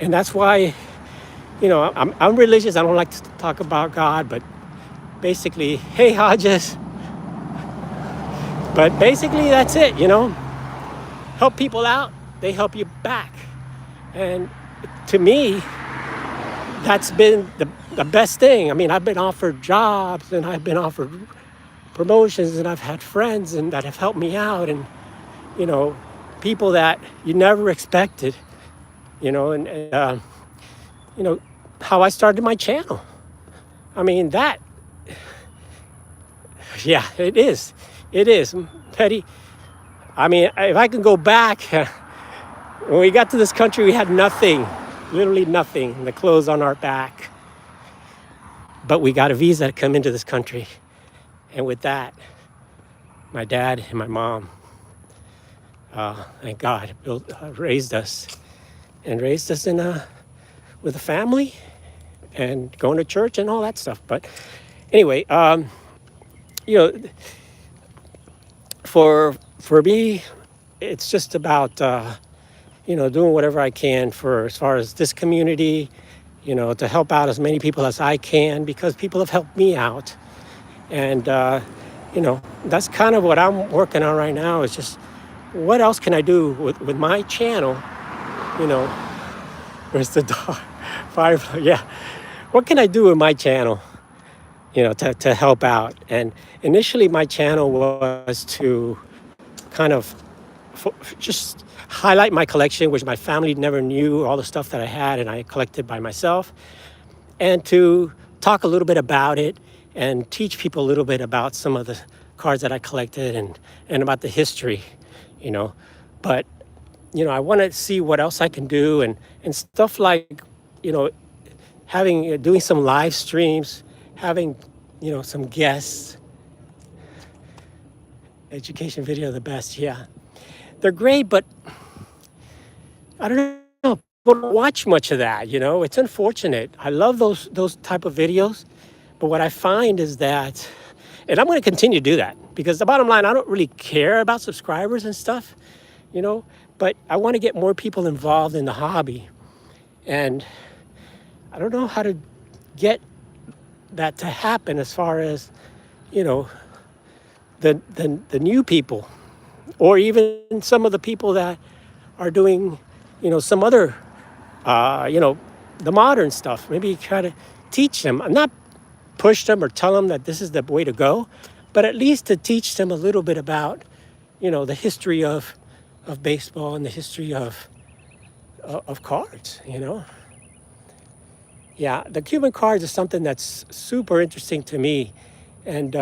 And that's why, I'm religious. I don't like to talk about God, but basically, hey, Hodges. But basically, that's it, Help people out, they help you back. And to me, that's been the best thing. I mean, I've been offered jobs, and I've been offered promotions, and I've had friends and that have helped me out, and, people that you never expected, how I started my channel. I mean, it is. Petty. I mean, if I can go back, when we got to this country, we had nothing, literally nothing, the clothes on our back. But we got a visa to come into this country. And with that, my dad and my mom, thank God, raised us in with a family and going to church and all that stuff. But anyway, you know, for me, it's just about doing whatever I can for as far as this community, to help out as many people as I can because people have helped me out, and that's kind of what I'm working on right now. Is just what else can I do with my channel? You know, where's the dog? Firefly, yeah. What can I do with my channel? To help out. And initially, my channel was to kind of just highlight my collection, which my family never knew, all the stuff that I had and I collected by myself, and to talk a little bit about it and teach people a little bit about some of the cards that I collected and about the history, you know. But, I want to see what else I can do and stuff like, doing some live streams, having, some guests. Education video, the best, yeah. They're great, but I don't know. People don't watch much of that, It's unfortunate. I love those type of videos, but what I find is that, and I'm going to continue to do that because the bottom line, I don't really care about subscribers and stuff, but I want to get more people involved in the hobby, and I don't know how to get that to happen as far as, the new people, or even some of the people that are doing, some other, the modern stuff. Maybe try to teach them, not push them or tell them that this is the way to go, but at least to teach them a little bit about, the history of baseball and the history of cards, Yeah, the Cuban cards is something that's super interesting to me. And,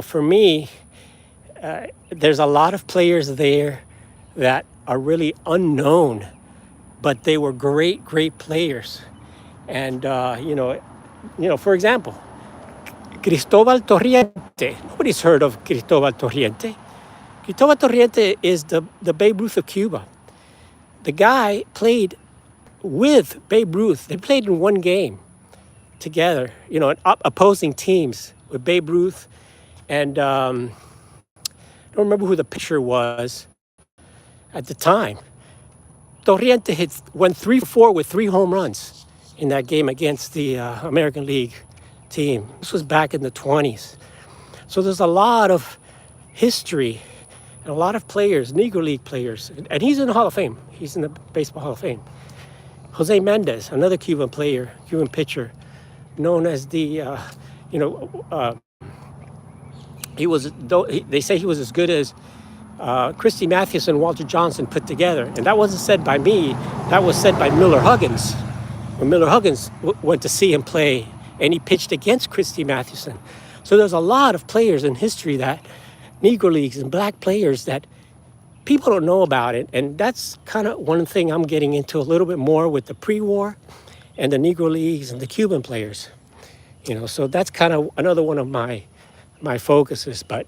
for me, there's a lot of players there that are really unknown, but they were great, great players. And, for example, Cristobal Torriente. Nobody's heard of Cristobal Torriente. Cristobal Torriente is the Babe Ruth of Cuba. The guy played with Babe Ruth. They played in one game together, opposing teams with Babe Ruth. And I don't remember who the pitcher was at the time. Torriente went 3-4 with 3 home runs in that game against the American League team. This was back in the 20s. So there's a lot of history and a lot of players, Negro League players. And he's in the Hall of Fame. He's in the Baseball Hall of Fame. Jose Mendez, another Cuban player, Cuban pitcher, known as the, they say he was as good as Christy Mathewson and Walter Johnson put together. And that wasn't said by me, that was said by Miller Huggins. When Miller Huggins went to see him play, and he pitched against Christy Mathewson. So there's a lot of players in history that, Negro Leagues and black players that people don't know about it. And that's kind of one thing I'm getting into a little bit more with the pre-war and the Negro Leagues and the Cuban players. So that's kind of another one of my focuses. But,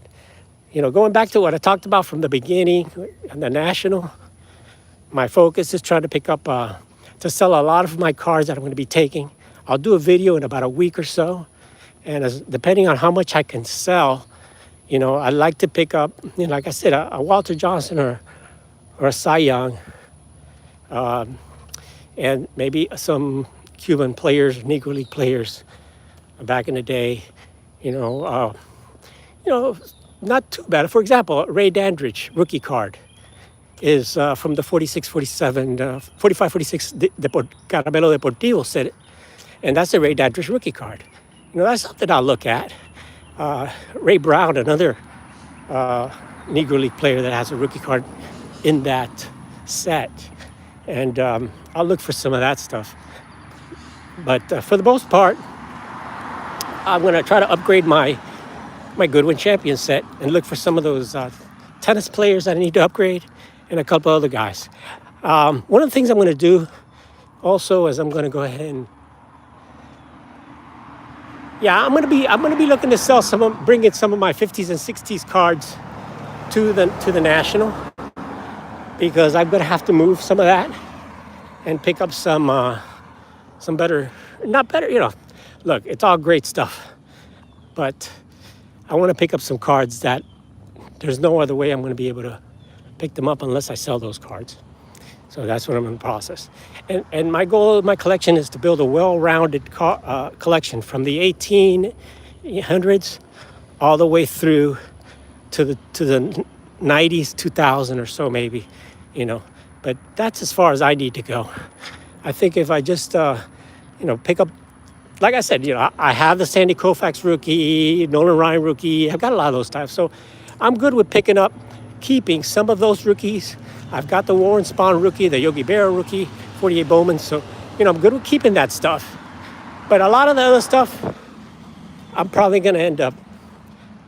going back to what I talked about from the beginning, the National, my focus is trying to pick up, to sell a lot of my cards that I'm going to be taking. I'll do a video in about a week or so. And depending on how much I can sell, I'd like to pick up, like I said, a Walter Johnson or a Cy Young, and maybe some Cuban players, Negro League players back in the day, not too bad. For example, Ray Dandridge rookie card is from the 46-47, 45-46 Caramelo Deportivo set, and that's a Ray Dandridge rookie card. That's something I'll look at. Ray Brown, another Negro League player that has a rookie card in that set. And I'll look for some of that stuff. But for the most part, I'm going to try to upgrade my Goodwin Champion set and look for some of those tennis players that I need to upgrade and a couple other guys. One of the things I'm going to do also is I'm going to go ahead and yeah, I'm gonna be looking to sell bring in some of my 50s and 60s cards to the national, because I'm gonna have to move some of that and pick up some better, not better, Look, it's all great stuff, but I want to pick up some cards that there's no other way I'm going to be able to pick them up unless I sell those cards. So that's what I'm in the process. And my goal of my collection is to build a well-rounded collection from the 1800s all the way through to the 90s, 2000 or so maybe, But that's as far as I need to go. I think if I just, pick up, like I said, I have the Sandy Koufax rookie, Nolan Ryan rookie. I've got a lot of those types. So I'm good with keeping some of those rookies. I've got the Warren Spahn rookie, the Yogi Berra rookie, 48 Bowman. So, I'm good with keeping that stuff. But a lot of the other stuff, I'm probably going to end up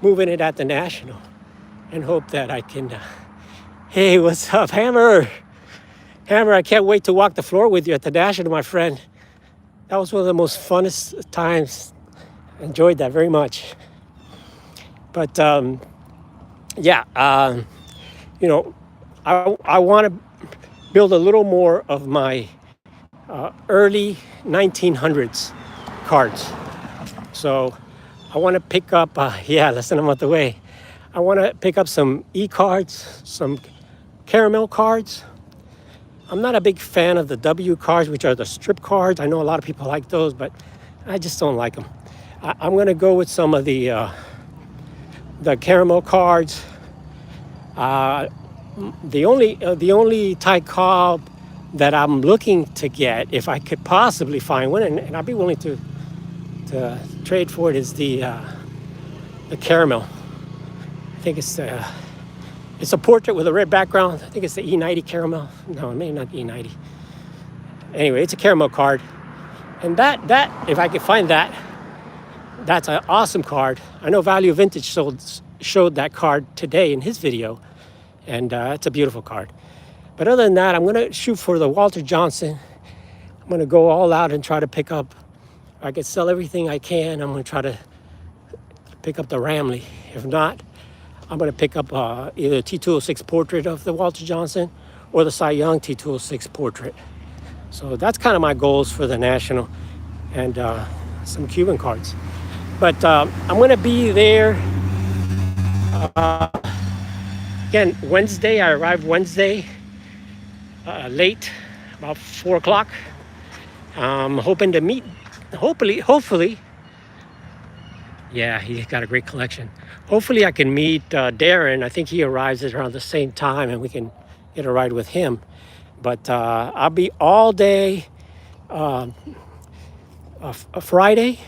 moving it at the National and hope that I can, hey, what's up, Hammer? Hammer, I can't wait to walk the floor with you at the National, my friend. That was one of the most funnest times. I enjoyed that very much. But yeah, I want to build a little more of my early 1900s cards. So I want to pick up, listen, I'm on the way. I want to pick up some E-cards, some caramel cards. I'm not a big fan of the W cards, which are the strip cards. I know a lot of people like those, but I just don't like them. I'm going to go with some of the caramel cards. The only Ty Cobb that I'm looking to get, if I could possibly find one, and I'd be willing to trade for it, is the caramel. I think it's a portrait with a red background. I think it's the E90 caramel. No, maybe not E90. Anyway, it's a caramel card. And that if I could find that, that's an awesome card. I know Value Vintage showed that card today in his video. And it's a beautiful card. But other than that, I'm going to shoot for the Walter Johnson. I'm going to go all out and try to pick up, I could sell everything I can. I'm going to try to pick up the Ramley. If not, I'm going to pick up either T206 portrait of the Walter Johnson or the Cy Young T206 portrait. So that's kind of my goals for the National, and some Cuban cards. But I'm going to be there again Wednesday. I arrived Wednesday late, about 4 o'clock. I'm hoping to meet, hopefully. Yeah, he's got a great collection. Hopefully I can meet Darren. I think he arrives at around the same time and we can get a ride with him. But I'll be all day Friday,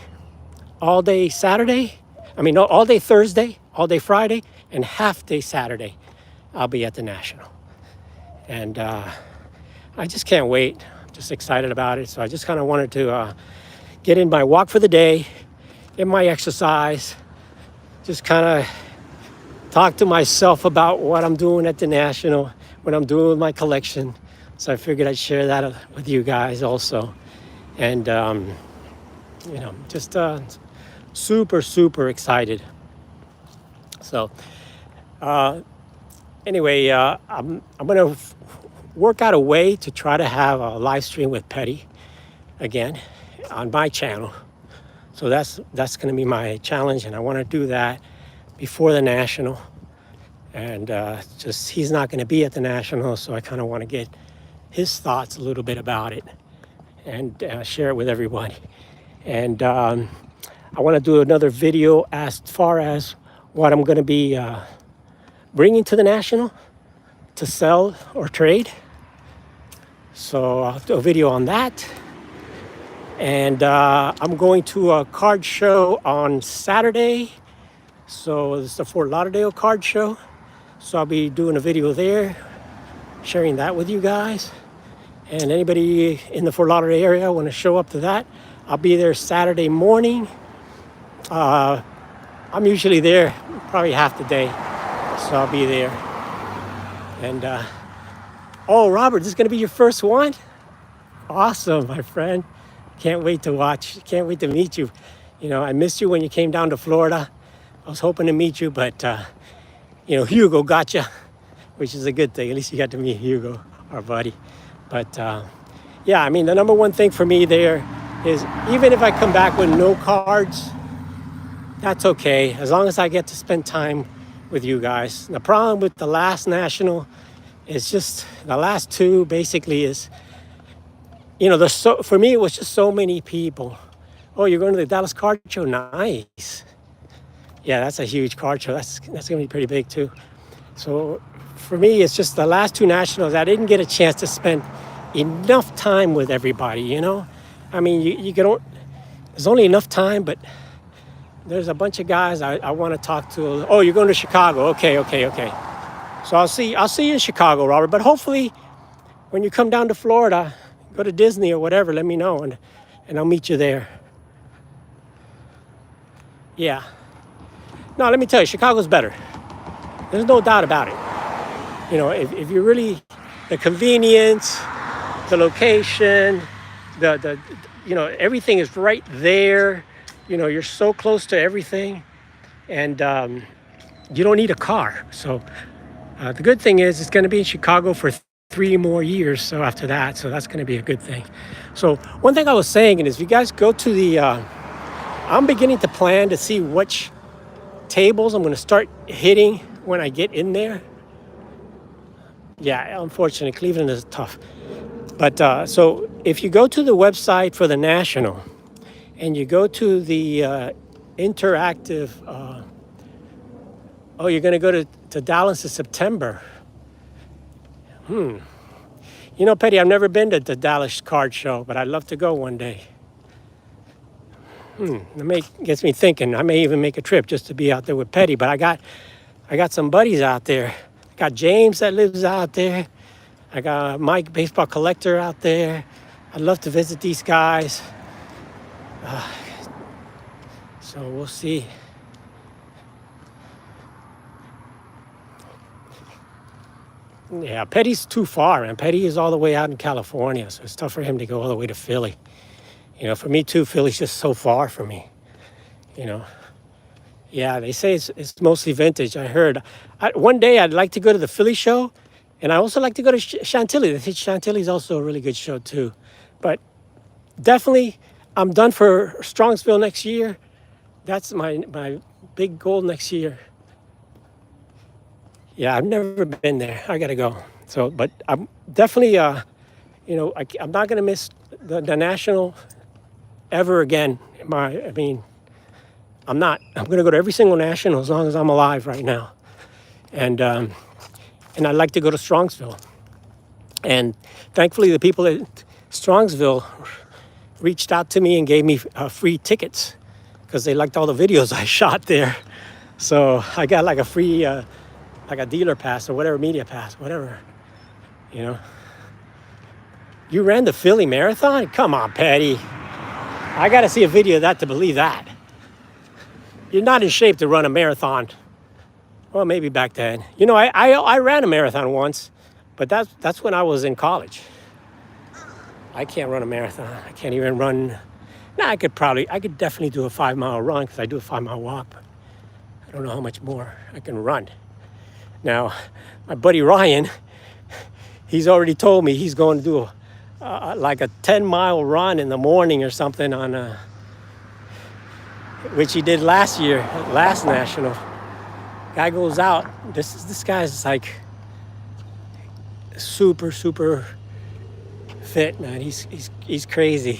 all day Saturday. No, all day Thursday, all day Friday, and half day Saturday. I'll be at the National. And I just can't wait. I'm just excited about it. So I just kind of wanted to get in my walk for the day, get my exercise, just kind of talk to myself about what I'm doing at the National, what I'm doing with my collection. So I figured I'd share that with you guys also. And, just super, super excited. So anyway, I'm going to work out a way to try to have a live stream with Petty again on my channel. So that's going to be my challenge, and I want to do that before the National. And he's not going to be at the National, so I kind of want to get his thoughts a little bit about it and share it with everybody. And I want to do another video as far as what I'm going to be bringing to the National to sell or trade. So I'll do a video on that. And I'm going to a card show on Saturday. So it's the Fort Lauderdale card show. So I'll be doing a video there, sharing that with you guys. And anybody in the Fort Lauderdale area want to show up to that, I'll be there Saturday morning. I'm usually there probably half the day, so I'll be there. And oh, Robert, this is going to be your first one? Awesome, my friend. Can't wait to watch. Can't wait to meet you. I missed you when you came down to Florida. I was hoping to meet you, but Hugo got you, which is a good thing. At least you got to meet Hugo, our buddy. But yeah, I mean, the number one thing for me there is even if I come back with no cards, that's okay, as long as I get to spend time with you guys. The problem with the last national is just the last two basically is, for me, it was just so many people. Oh, you're going to the Dallas Card Show? Nice. Yeah, that's a huge card show. That's going to be pretty big too. So for me, it's just the last two nationals. I didn't get a chance to spend enough time with everybody, I mean, you don't, there's only enough time, but there's a bunch of guys I want to talk to. Oh, you're going to Chicago. Okay. So I'll see you in Chicago, Robert. But hopefully when you come down to Florida, go to Disney or whatever, let me know and I'll meet you there. Yeah. No, let me tell you, Chicago's better. There's no doubt about it. If you really, the convenience, the location, the everything is right there. You're so close to everything, and you don't need a car. So the good thing is it's going to be in Chicago for 3 more years. So after that, so that's going to be a good thing. So one thing I was saying is, if you guys go to the, I'm beginning to plan to see which tables I'm going to start hitting when I get in there. Yeah, unfortunately, Cleveland is tough. But so if you go to the website for the National and you go to the interactive, you're going to go to Dallas in September. Petty, I've never been to the Dallas Card Show, but I'd love to go one day. Gets me thinking. I may even make a trip just to be out there with Petty. But I got some buddies out there. I got James that lives out there. I got Mike, baseball collector, out there. I'd love to visit these guys. So we'll see. Yeah, Petty's too far, man. Petty is all the way out in California, so it's tough for him to go all the way to Philly. For me too, Philly's just so far from me. Yeah, they say it's mostly vintage. I heard. One day I'd like to go to the Philly show, and I also like to go to Chantilly. They think Chantilly's also a really good show too. But definitely, I'm done for Strongsville next year. That's my big goal next year. Yeah, I've never been there. I gotta go. So, but I'm definitely, I'm not gonna miss the National ever again. I'm not. I'm gonna go to every single National as long as I'm alive right now. And I'd like to go to Strongsville. And thankfully, the people at Strongsville reached out to me and gave me free tickets because they liked all the videos I shot there. So I got like a free, like a dealer pass or whatever, media pass, whatever. You ran the Philly Marathon? Come on, Patty. I got to see a video of that to believe that. You're not in shape to run a marathon. Well, maybe back then. I ran a marathon once, but that's when I was in college. I can't run a marathon. I can't even run. No, I could definitely do a 5-mile run because I do a 5-mile walk. But I don't know how much more I can run. Now, my buddy Ryan, he's already told me he's going to do like a 10-mile run in the morning or something which he did last national. Guy goes out. This guy's like super fit, man. He's crazy.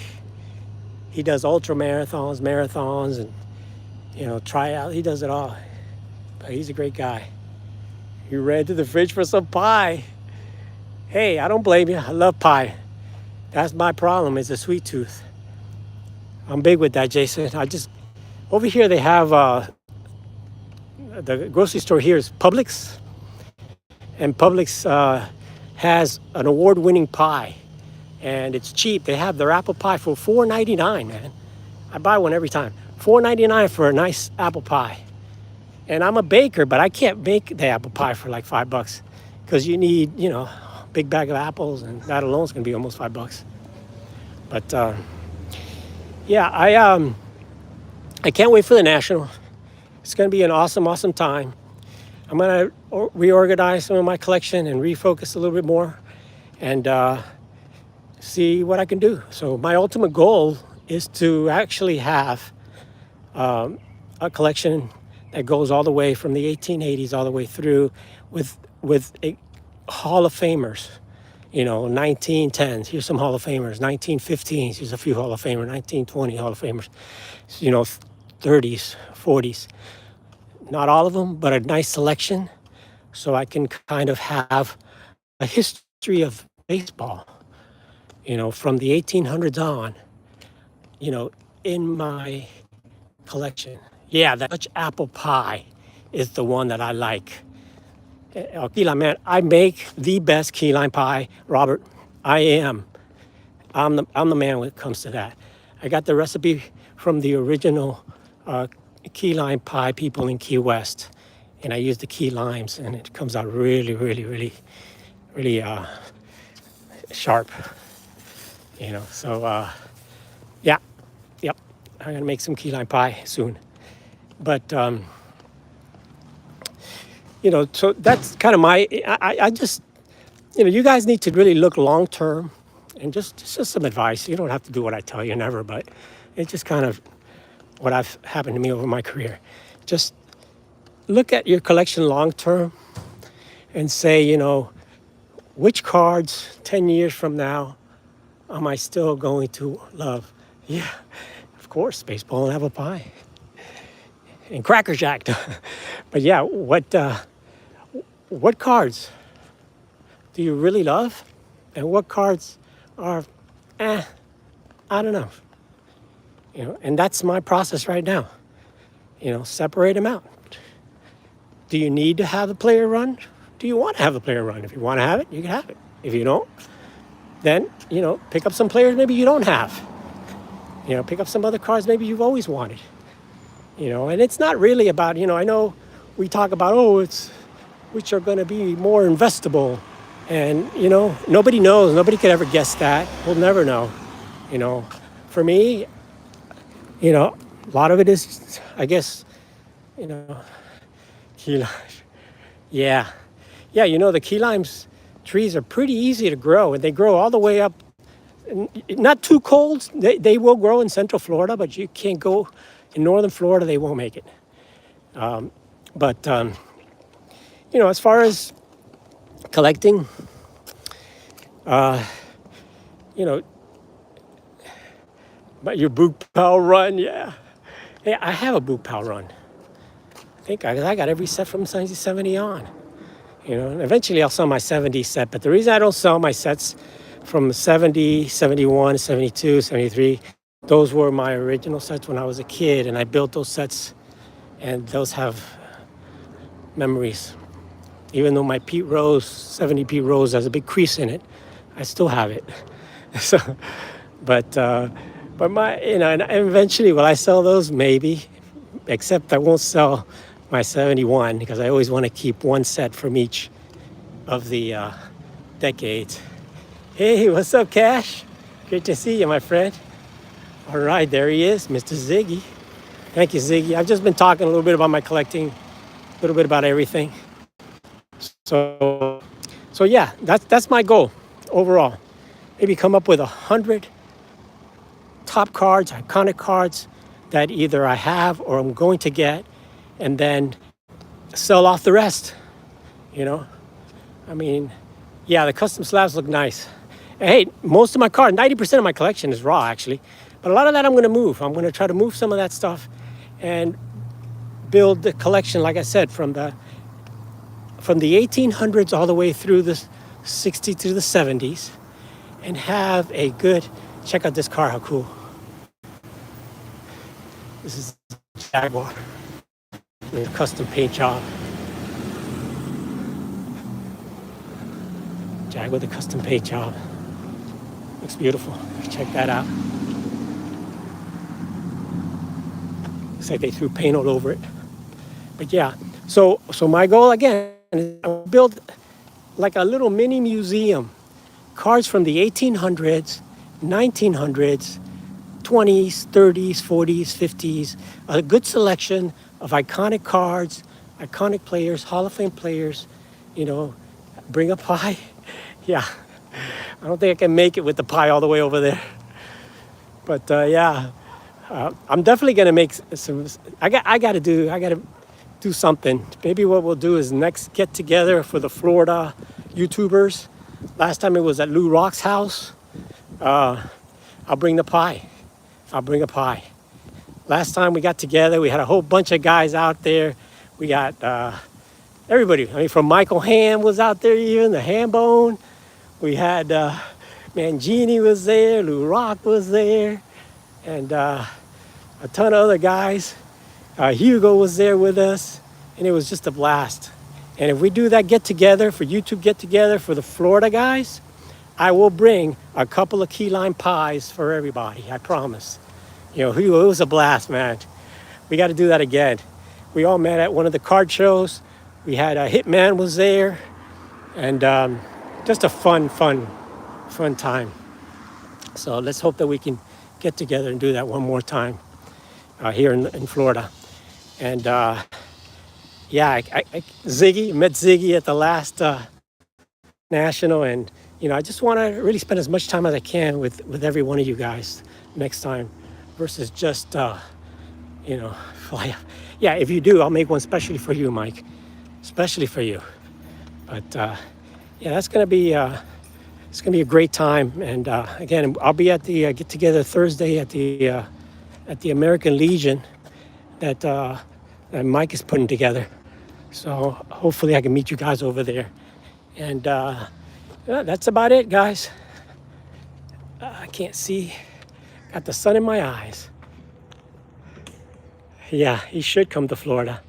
He does ultra marathons, and tryouts. He does it all. But he's a great guy. He ran to the fridge for some pie. Hey, I don't blame you. I love pie. That's my problem, is a sweet tooth. I'm big with that, Jason. Over here they have, the grocery store here is Publix. And Publix has an award-winning pie. And it's cheap. They have their apple pie for $4.99, man. I buy one every time. $4.99 for a nice apple pie. And I'm a baker, but I can't make the apple pie for like $5 because you need, big bag of apples, and that alone is going to be almost $5. But yeah, I can't wait for the National. It's going to be an awesome, awesome time. I'm going to reorganize some of my collection and refocus a little bit more and see what I can do. So my ultimate goal is to actually have a collection that goes all the way from the 1880s all the way through with a Hall of Famers. 1910s, here's some Hall of Famers. 1915s, here's a few Hall of Famers. 1920 Hall of Famers. 30s, 40s. Not all of them, but a nice selection, so I can kind of have a history of baseball, from the 1800s on, in my collection. Yeah, that Dutch apple pie is the one that I like. Key lime, man, I make the best key lime pie, Robert. I am. I'm the man when it comes to that. I got the recipe from the original key lime pie people in Key West, and I use the key limes, and it comes out really, really, really, really sharp. So yeah, yep. I'm gonna make some key lime pie soon, but so that's kind of my. I just, you guys need to really look long term, and just some advice. You don't have to do what I tell you, never, but it's just kind of what I've happened to me over my career. Just look at your collection long term and say, which cards 10 years from now am I still going to love? Yeah, of course, baseball and apple pie and Cracker Jack. But yeah, what cards do you really love, and what cards are, I don't know. And that's my process right now. Separate them out. Do you need to have the player run? Do you want to have the player run? If you want to have it, you can have it. If you don't, then, pick up some players maybe you don't have. Pick up some other cards maybe you've always wanted. And it's not really about, I know we talk about, it's which are going to be more investable. And, nobody knows. Nobody could ever guess that. We'll never know. For me, a lot of it is, I guess, key limes. Yeah. Yeah, the key limes trees are pretty easy to grow, and they grow all the way up. Not too cold. They will grow in Central Florida, but you can't go in Northern Florida. They won't make it. But as far as collecting, but your boot pal run, yeah. Hey, I have a boot pal run. I think I got every set from 1970 on. And eventually I'll sell my 70 set. But the reason I don't sell my sets from 70, 71, 72, 73, those were my original sets when I was a kid, and I built those sets, and those have memories. Even though my Pete Rose, 70 Pete Rose has a big crease in it, I still have it. So, but my, and eventually will I sell those? Maybe, except I won't sell my 71 because I always want to keep one set from each of the decades. Hey, what's up, Cash? Great to see you, my friend. All right, there he is, Mr. Ziggy. Thank you, Ziggy. I've just been talking a little bit about my collecting, a little bit about everything. So yeah, that's my goal overall. Maybe come up with 100 top cards, iconic cards that either I have or I'm going to get, and then sell off the rest. I mean, yeah, the custom slabs look nice. And hey, most of my cards, 90% of my collection is raw, actually. But a lot of that I'm going to move. I'm going to try to move some of that stuff and build the collection, like I said, from the 1800s all the way through the 60s to the 70s, and have a good, check out this car, how cool. This is Jaguar with a custom paint job. Jag with a custom paint job. Looks beautiful. Check that out. Looks like they threw paint all over it. But yeah, so my goal again is to build like a little mini museum. Cards from the 1800s, 1900s, 20s, 30s, 40s, 50s, a good selection of iconic cards, iconic players, Hall of Fame players, you know, bring a pie. Yeah, I don't think I can make it with the pie all the way over there. But yeah, I'm definitely gonna make some. I gotta do something. Maybe what we'll do is next get together for the Florida YouTubers. Last time it was at Lou Rock's house. I'll bring the pie. I'll bring a pie. Last time we got together, we had a whole bunch of guys out there. We got everybody. I mean, from Michael Ham was out there, even the Ham Bone. We had Mangini was there, Lou Rock was there, and a ton of other guys. Hugo was there with us, and it was just a blast. And if we do that get together for YouTube get together for the Florida guys, I will bring a couple of key lime pies for everybody. I promise. You know, it was a blast, man. We got to do that again. We all met at one of the card shows. We had Hitman was there, and just a fun time. So let's hope that we can get together and do that one more time here in Florida. And yeah, I met Ziggy at the last national, and you know, I just want to really spend as much time as I can with every one of you guys next time, versus just you know, fly. Yeah, if you do, I'll make one specially for you, Mike, especially for you. But yeah, that's gonna be it's gonna be a great time. And again, I'll be at the get together Thursday at the American Legion that Mike is putting together. So hopefully I can meet you guys over there. And yeah, that's about it, guys. I can't see. Got the sun in my eyes. Yeah, he should come to Florida.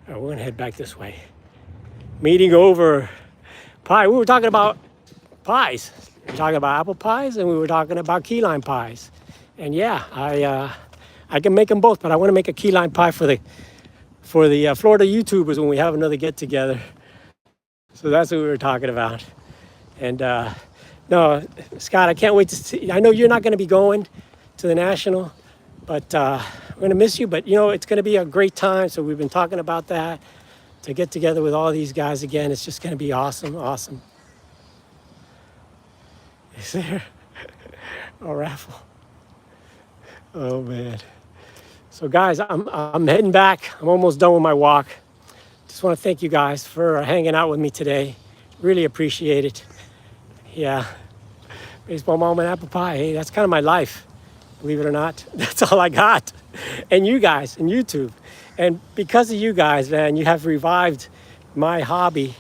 All right, we're gonna head back this way. Meeting over pie. We were talking about pies. We were talking about apple pies, and we were talking about key lime pies. And yeah, I can make them both, but I want to make a key lime pie for the Florida YouTubers when we have another get together. So that's what we were talking about. And no, Scott, I can't wait to see. I know you're not going to be going to the national, but we're going to miss you. But you know, it's going to be a great time. So we've been talking about that, to get together with all these guys again. It's just going to be awesome. Is there a raffle? Oh man. So guys, I'm heading back. I'm almost done with my walk. Just want to thank you guys for hanging out with me today. Really appreciate it. Yeah, baseball mom and apple pie. Hey, that's kind of my life, believe it or not. That's all I got. And you guys, and YouTube. And because of you guys, man, you have revived my hobby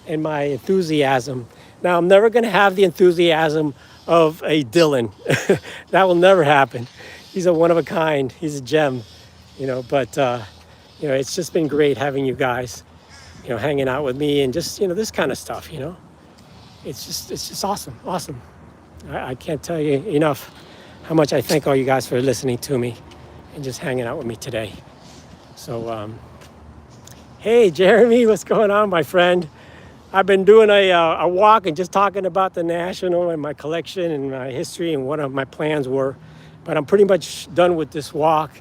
and my enthusiasm. Now, I'm never going to have the enthusiasm of a Dylan. That will never happen. He's a one of a kind. He's a gem, you know, but, you know, it's just been great having you guys, you know, hanging out with me and just, you know, this kind of stuff, you know. It's just awesome. I can't tell you enough how much I thank all you guys for listening to me and just hanging out with me today. So, hey, Jeremy, what's going on, my friend? I've been doing a walk and just talking about the National and my collection and my history and what my plans were. But I'm pretty much done with this walk.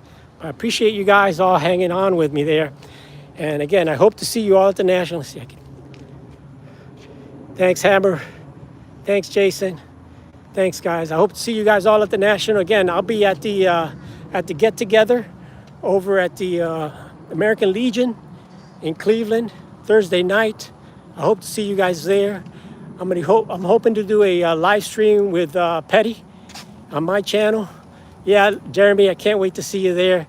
I appreciate you guys all hanging on with me there. And again, I hope to see you all at the National. Let's see, thanks, Hammer. Thanks, Jason. Thanks, guys. I hope to see you guys all at the National. Again, I'll be at the get-together over at the American Legion in Cleveland Thursday night. I hope to see you guys there. I'm hoping to do a live stream with Petty on my channel. Yeah, Jeremy, I can't wait to see you there.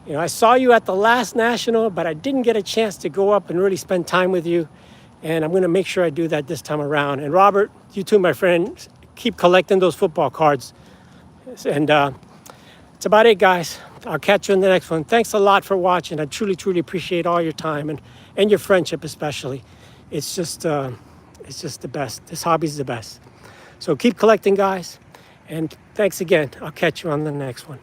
You know, I saw you at the last National, but I didn't get a chance to go up and really spend time with you. And I'm going to make sure I do that this time around. And Robert, you too, my friend, keep collecting those football cards. And that's about it, guys. I'll catch you in the next one. Thanks a lot for watching. I truly appreciate all your time and your friendship especially. It's just the best. This hobby's the best. So keep collecting, guys. And thanks again. I'll catch you on the next one.